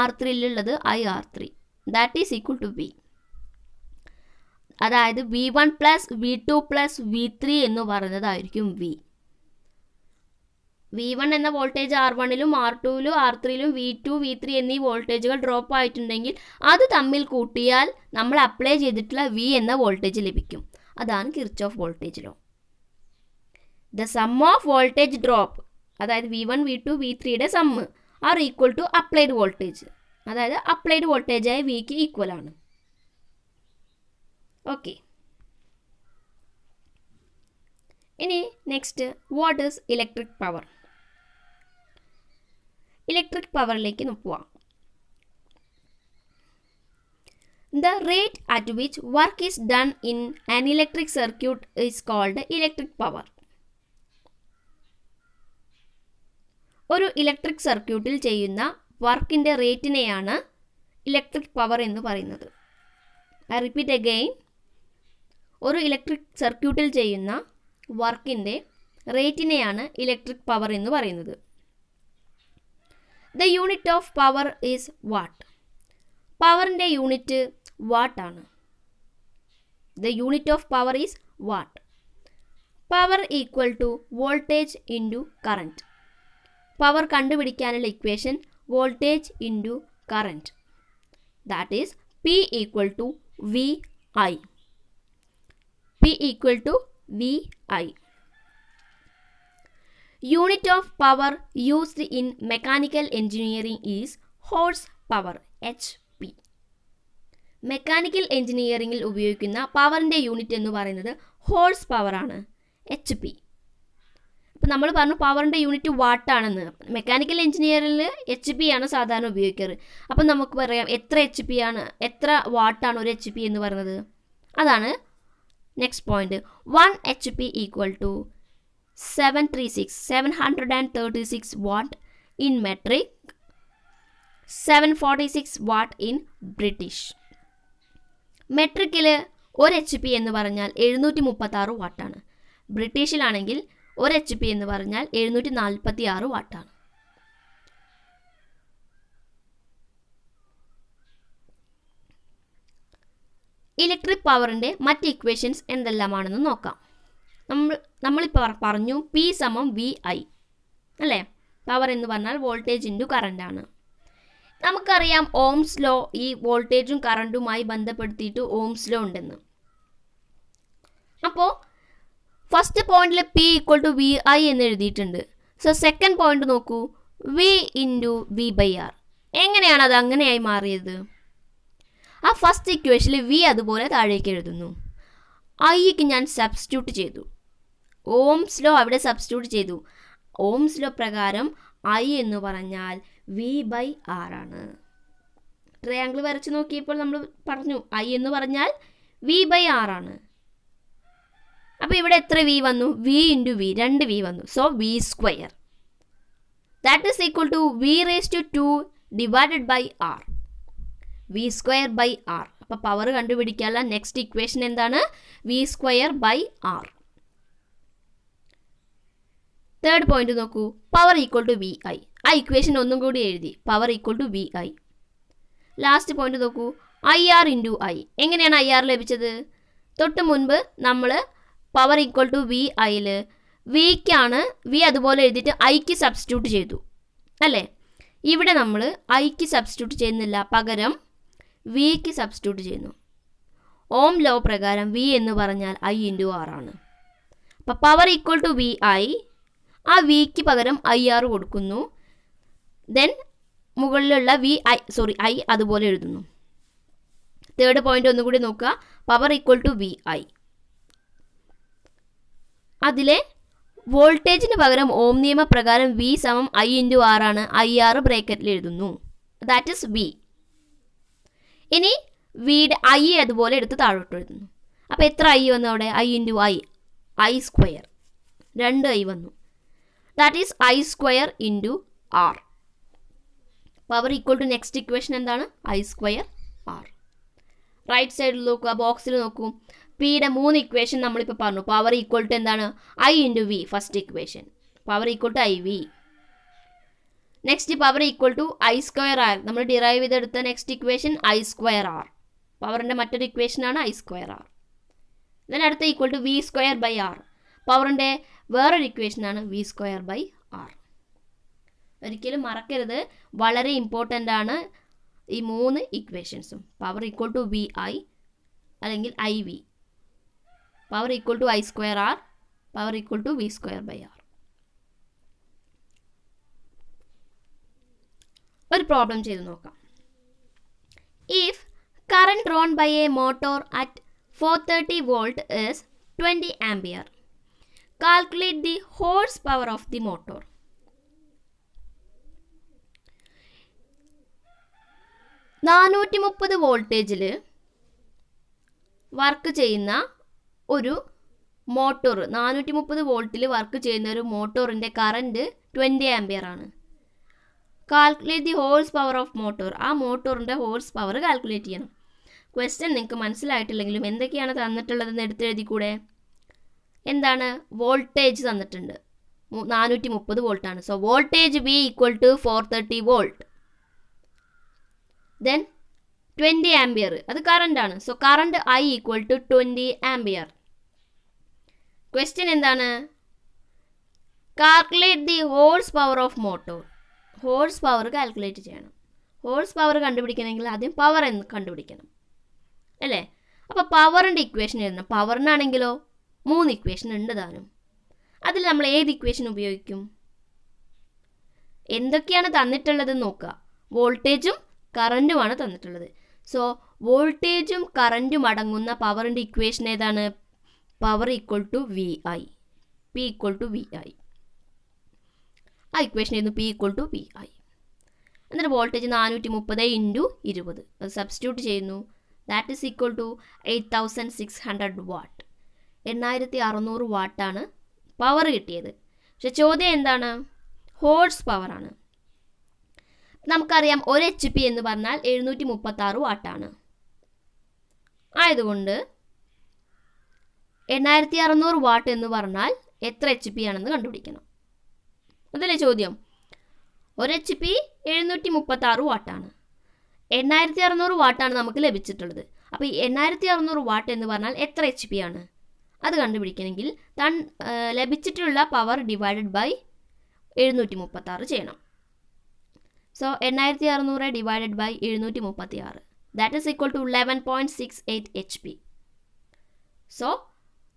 R3ലുള്ളത് IR3. That is equal to V. അതായത് V1 + V2 + V3 എന്ന് പറയുന്നതായിരിക്കും V. V1 എന്ന വോൾട്ടേജ് R1ലും R2ലും R3ലും V2 V3 എന്നീ വോൾട്ടേജുകൾ ഡ്രോപ്പ് ആയിട്ടുണ്ടെങ്കിൽ അത് തമ്മിൽ കൂട്ടിയാൽ നമ്മൾ അപ്ലൈ ചെയ്തിട്ടുള്ള V എന്ന വോൾട്ടേജ് ലഭിക്കും. അതാണ് Kirchhoff voltage law. The sum of voltage drop, അതായത് V1 V2 V3യുടെ sum are equal to applied voltage, അതായത് അപ്ലൈഡ് വോൾട്ടേജായ Vക്ക് ഈക്വൽ ആണ്. ഓക്കെ, ഇനി next, what is electric power? Electric പവറിലേക്ക് പോവാം. The rate at which work is done in an electric circuit is called electric power. ഒരു electric സർക്യൂട്ടിൽ ചെയ്യുന്ന വർക്കിൻ്റെ റേറ്റിനെയാണ് ഇലക്ട്രിക് പവർ എന്ന് പറയുന്നത്. I repeat again. ഒരു ഇലക്ട്രിക് സർക്യൂട്ടിൽ ചെയ്യുന്ന വർക്കിൻ്റെ റേറ്റിനെയാണ് ഇലക്ട്രിക് പവർ എന്ന് പറയുന്നത്. The unit of power is watt. പവറിൻ്റെ യൂണിറ്റ് വാട്ട് ആണ്. The unit of power is watt. Power equal to voltage into current. Power കണ്ടുപിടിക്കാനുള്ള equation voltage into current. That is P equal to VI. P equal to VI. Unit of power used in mechanical engineering is horse power, HP. Mechanical എഞ്ചിനീയറിംഗിൽ ഉപയോഗിക്കുന്ന പവറിൻ്റെ unit എന്ന് പറയുന്നത് horse power ആണ്, HP. അപ്പോൾ നമ്മൾ പറഞ്ഞു പവറിൻ്റെ unit വാട്ടാണെന്ന്. Mechanical എഞ്ചിനീയറിംഗിൽ HP ആണ് സാധാരണ ഉപയോഗിക്കാറ്. അപ്പം നമുക്ക് പറയാം എത്ര HP ആണ്, എത്ര വാട്ടാണ് ഒരു HP എന്ന് പറയുന്നത്. അതാണ് next point. 1 HP equal to 736 watt in metric, 746 watt in British. മെട്രിക്കിൽ 1 HP എന്ന് പറഞ്ഞാൽ 736 വാട്ടാണ്. ബ്രിട്ടീഷിലാണെങ്കിൽ 1 HP എന്ന് പറഞ്ഞാൽ 746 വാട്ടാണ്. ഇലക്ട്രിക് പവറിൻ്റെ മറ്റ് ഇക്വേഷൻസ് എന്തെല്ലാമാണെന്ന് നോക്കാം. നമ്മളിപ്പോൾ പറഞ്ഞു P = VI അല്ലേ? പവർ എന്ന് പറഞ്ഞാൽ വോൾട്ടേജ് ഇൻറ്റു കറൻ്റ് ആണ്. നമുക്കറിയാം ഓംസ് ലോ ഈ വോൾട്ടേജും കറണ്ടുമായി ബന്ധപ്പെടുത്തിയിട്ട് ഓംസ് ലോ ഉണ്ടെന്ന്. അപ്പോൾ ഫസ്റ്റ് പോയിന്റിൽ P = VI എന്ന് എഴുതിയിട്ടുണ്ട്. സോ സെക്കൻഡ് പോയിന്റ് നോക്കൂ, V × V/R. എങ്ങനെയാണ് അത് അങ്ങനെയായി മാറിയത്? ആ ഫസ്റ്റ് ഇക്വേഷനിൽ V അതുപോലെ താഴേക്ക് എഴുതുന്നു. Iക്ക് ഞാൻ സബ്സ്റ്റിറ്റ്യൂട്ട് ചെയ്തു, ഓംസ് ലോ അവിടെ സബ്സ്റ്റിറ്റ്യൂട്ട് ചെയ്തു. ഓംസ് ലോ പ്രകാരം I എന്ന് പറഞ്ഞാൽ V/R ആണ്. ട്രയാങ്കിൾ വരച്ച് നോക്കിയപ്പോൾ നമ്മൾ പറഞ്ഞു I എന്ന് പറഞ്ഞാൽ V/R ആണ്. അപ്പോൾ ഇവിടെ എത്ര V വന്നു? V × V, 2 V വന്നു. So V². That is equal to V⁻² divided by R. V²/R. അപ്പോൾ പവർ കണ്ടുപിടിക്കാനുള്ള നെക്സ്റ്റ് ഇക്വേഷൻ എന്താണ്? V²/R. തേർഡ് പോയിന്റ് നോക്കൂ, പവർ ഈക്വൽ ടു VI. ആ ഇക്വേഷൻ ഒന്നും കൂടി എഴുതി, power equal to VI. Last point നോക്കൂ, IR × I. എങ്ങനെയാണ് IR ലഭിച്ചത്? തൊട്ട് മുൻപ് നമ്മൾ പവർ ഈക്വൽ ടു VIയിൽ Vക്കാണ് V അതുപോലെ എഴുതിയിട്ട് Iക്ക് സബ്സ്റ്റിറ്റ്യൂട്ട് ചെയ്തു അല്ലേ? ഇവിടെ നമ്മൾ Iക്ക് സബ്സ്റ്റിറ്റ്യൂട്ട് ചെയ്യുന്നില്ല, പകരം Vക്ക് സബ്സ്റ്റിറ്റ്യൂട്ട് ചെയ്യുന്നു. ഓം ലോ പ്രകാരം V എന്ന് പറഞ്ഞാൽ I × R ആണ്. അപ്പോൾ power equal to V I, ആ വിക്ക് പകരം ഐ ആർ കൊടുക്കുന്നു. ദെൻ മുകളിലുള്ള ഐ അതുപോലെ എഴുതുന്നു. തേർഡ് പോയിന്റ് ഒന്നുകൂടി നോക്കുക. Power equal to V I, അതിലെ വോൾട്ടേജിന് പകരം ഓം നിയമപ്രകാരം വി സമം ഐ ഇൻറ്റു ആർ ആണ്. ഐ ആർ ബ്രേക്കറ്റിൽ എഴുതുന്നു, ദാറ്റ് ഇസ് വി. ഇനി വിയുടെ ഐ അതുപോലെ എടുത്ത് താഴോട്ട് എഴുതുന്നു. അപ്പോൾ എത്ര ഐ വന്നു അവിടെ? I into I square, 2 I വന്നു. That is I square into R. Power equal to next equation എന്താണ്? I square R. റൈറ്റ് സൈഡിൽ നോക്കുക, ബോക്സിൽ നോക്കൂ. പിയുടെ 3 ഇക്വേഷൻ നമ്മളിപ്പോൾ പറഞ്ഞു. പവർ ഈക്വൽ ടു എന്താണ്? I into V, first equation. Power equal to I V. Next power equal to I square R, നമ്മൾ ഡിറൈവ് ചെയ്തെടുത്ത next equation I square R. പവറിൻ്റെ മറ്റൊരു ഇക്വേഷനാണ് ഐ സ്ക്വയർ ആർ. ദെൻ അടുത്ത equal to V square by R. പവറിൻ്റെ വേറൊരു ഇക്വേഷനാണ് V square by R. ഒരിക്കലും മറക്കരുത്, വളരെ ഇമ്പോർട്ടൻ്റ് ആണ് ഈ 3 ഇക്വേഷൻസും. Power equal to V I അല്ലെങ്കിൽ I V, power equal to I square R, power equal to V square by R. ഒരു പ്രോബ്ലം ചെയ്ത് നോക്കാം. If current drawn by a motor at 430 volt is 20 ampere, calculate the horsepower of the motor. നാനൂറ്റി വോൾട്ടേജിൽ work ചെയ്യുന്ന ഒരു motor, 430 വോൾട്ടിൽ work ചെയ്യുന്ന ഒരു മോട്ടോറിൻ്റെ കറൻറ്റ് 20 ആംപിയർ ആണ്. Calculate the horse power of motor. ആ മോട്ടോറിൻ്റെ ഹോഴ്സ് പവർ കാൽക്കുലേറ്റ് ചെയ്യണം. ക്വസ്റ്റ്യൻ നിങ്ങൾക്ക് മനസ്സിലായിട്ടില്ലെങ്കിലും എന്തൊക്കെയാണ് തന്നിട്ടുള്ളതെന്ന് എടുത്തെഴുതിക്കൂടെ? എന്താണ്? വോൾട്ടേജ് തന്നിട്ടുണ്ട്, 430 വോൾട്ടാണ്. So voltage V equal to 430 volt. Then 20 ampere, അത് കറണ്ട് ആണ്. So current I equal to 20 ampere. Question എന്താണ്? Calculate the horse power of motor. Horse power calculate ചെയ്യണം. ഹോഴ്സ് പവർ കണ്ടുപിടിക്കണമെങ്കിൽ ആദ്യം പവർ എന്ന് കണ്ടുപിടിക്കണം, അല്ലേ? അപ്പോൾ പവറിൻ്റെ ഇക്വേഷൻ എഴുതണം. പവറിനാണെങ്കിലോ 3 ഇക്വേഷൻ ഉണ്ട് താനും. അതിൽ നമ്മൾ ഏത് ഇക്വേഷൻ ഉപയോഗിക്കും? എന്തൊക്കെയാണ് തന്നിട്ടുള്ളതെന്ന് നോക്കുക. വോൾട്ടേജും കറൻറ്റുമാണ് തന്നിട്ടുള്ളത്. സോ വോൾട്ടേജും കറൻറ്റും അടങ്ങുന്ന പവറിൻ്റെ ഇക്വേഷൻ ഏതാണ്? Power equal to V I, P equal to V I. ആ ഇക്വേഷൻ ആയിരുന്നു P equal to V I. എന്നിട്ട് വോൾട്ടേജ് 430 ഇൻറ്റു 20, അത് സബ്സ്റ്റിറ്റ്യൂട്ട് ചെയ്യുന്നു. That is equal to 8600 watt. 8600 വാട്ടാണ് പവർ കിട്ടിയത്. പക്ഷെ ചോദ്യം എന്താണ്? ഹോഴ്സ് പവറാണ്. നമുക്കറിയാം 1 HP എന്ന് പറഞ്ഞാൽ 736 വാട്ടാണ്. ആയതുകൊണ്ട് 8600 വാട്ട് എന്ന് പറഞ്ഞാൽ എത്ര HP ആണെന്ന് കണ്ടുപിടിക്കണം. അതല്ലേ ചോദ്യം? 1 HP 736 വാട്ടാണ്. 8600 വാട്ടാണ് നമുക്ക് ലഭിച്ചിട്ടുള്ളത്. അപ്പോൾ ഈ 8600 വാട്ട് എന്ന് പറഞ്ഞാൽ എത്ര HP ആണ്? അത് കണ്ടുപിടിക്കണമെങ്കിൽ ലഭിച്ചിട്ടുള്ള പവർ ഡിവൈഡഡ് ബൈ 736 ചെയ്യണം. So 8600 divided by 736, that is equal to 11.68 HP. So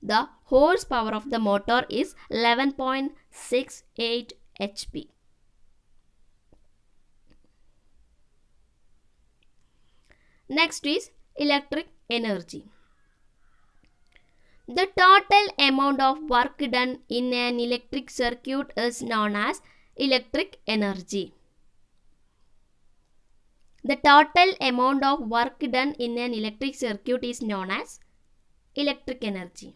the horsepower of the motor is 11.68 HP. Next is electric energy. The total amount of work done in an electric circuit is known as electric energy. The total amount of work done in an electric circuit is known as electric energy.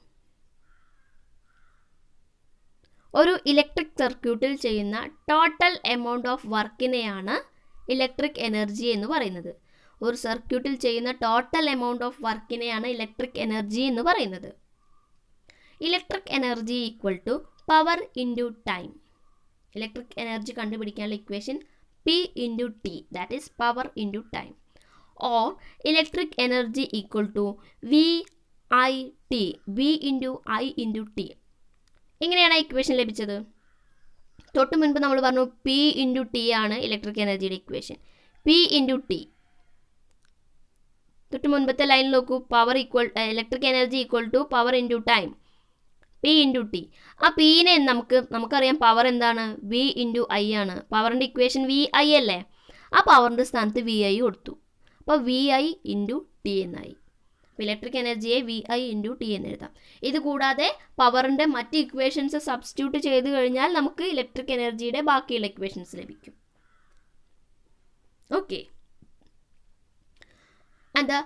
ഒരു electric സർക്യൂട്ടിൽ ചെയ്യുന്ന total amount of വർക്കിനെയാണ് electric energy എന്ന് പറയുന്നത്. ഒരു സർക്യൂട്ടിൽ ചെയ്യുന്ന total amount of വർക്കിനെയാണ് ഇലക്ട്രിക് എനർജി എന്ന് പറയുന്നത്. Electric energy equal to power into time. Electric energy കണ്ടുപിടിക്കാനുള്ള equation P into T, that is power into time. Or electric energy equal to V I T, V into I into T. ഇങ്ങനെയാണ് equation ലഭിച്ചത്. തൊട്ട് മുൻപ് നമ്മൾ പറഞ്ഞു P into T ആണ് electric എനർജിയുടെ equation. P into T. തൊട്ട് മുൻപത്തെ ലൈനിൽ നോക്കൂ, power equal electric energy equal to power into time. P into T. ആ പീനെ നമുക്കറിയാം പവർ എന്താണ്, വി ഇൻറ്റു ഐ ആണ്. പവറിൻ്റെ ഇക്വേഷൻ വി ഐ അല്ലേ. ആ പവറിൻ്റെ സ്ഥാനത്ത് വി ഐ കൊടുത്തു. അപ്പോൾ വി ഐ ഇൻറ്റു ടി എന്നായി. അപ്പോൾ ഇലക്ട്രിക് എനർജിയെ വി ഐ ഇൻറ്റു ടി എന്ന് എഴുതാം. ഇത് കൂടാതെ പവറിൻ്റെ മറ്റ് ഇക്വേഷൻസ് സബ്സ്റ്റിറ്റ്യൂട്ട് ചെയ്ത് കഴിഞ്ഞാൽ നമുക്ക് ഇലക്ട്രിക് എനർജിയുടെ ബാക്കിയുള്ള ഇക്വേഷൻസ് ലഭിക്കും. Okay. And the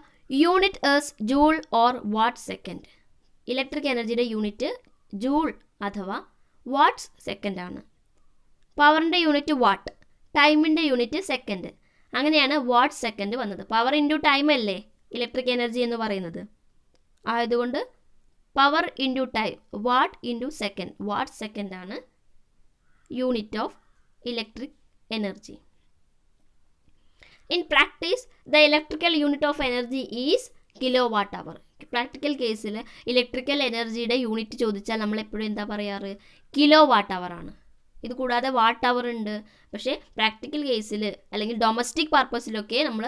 unit is joule or watt second. Electric എനർജിയുടെ യൂണിറ്റ് ജൂൾ അഥവാ വാട്ട്സ് സെക്കൻഡ് ആണ്. പവറിൻ്റെ യൂണിറ്റ് വാട്ട്, ടൈമിൻ്റെ യൂണിറ്റ് സെക്കൻഡ്. അങ്ങനെയാണ് വാട്ട് സെക്കൻഡ് വന്നത്. പവർ ഇൻറ്റു ടൈം അല്ലേ ഇലക്ട്രിക് എനർജി എന്ന് പറയുന്നത്. ആയതുകൊണ്ട് power into time, watt into second, watt second ആണ് unit of electric energy. In practice the electrical unit of energy is kilo watt hour. Practical കേസിൽ electrical എനർജിയുടെ unit ചോദിച്ചാൽ നമ്മൾ എപ്പോഴും എന്താ പറയാറ്, കിലോ വാട്ട് അവർ ആണ്. ഇത് കൂടാതെ വാട്ട് അവർ ഉണ്ട്. പക്ഷേ പ്രാക്ടിക്കൽ കേസിൽ അല്ലെങ്കിൽ ഡൊമസ്റ്റിക് പർപ്പസിലൊക്കെ നമ്മൾ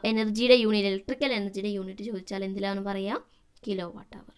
എനർജിയുടെ യൂണിറ്റ്, ഇലക്ട്രിക്കൽ എനർജിയുടെ യൂണിറ്റ് ചോദിച്ചാൽ എന്തിലാണ് പറയുക, കിലോ വാട്ട് അവർ.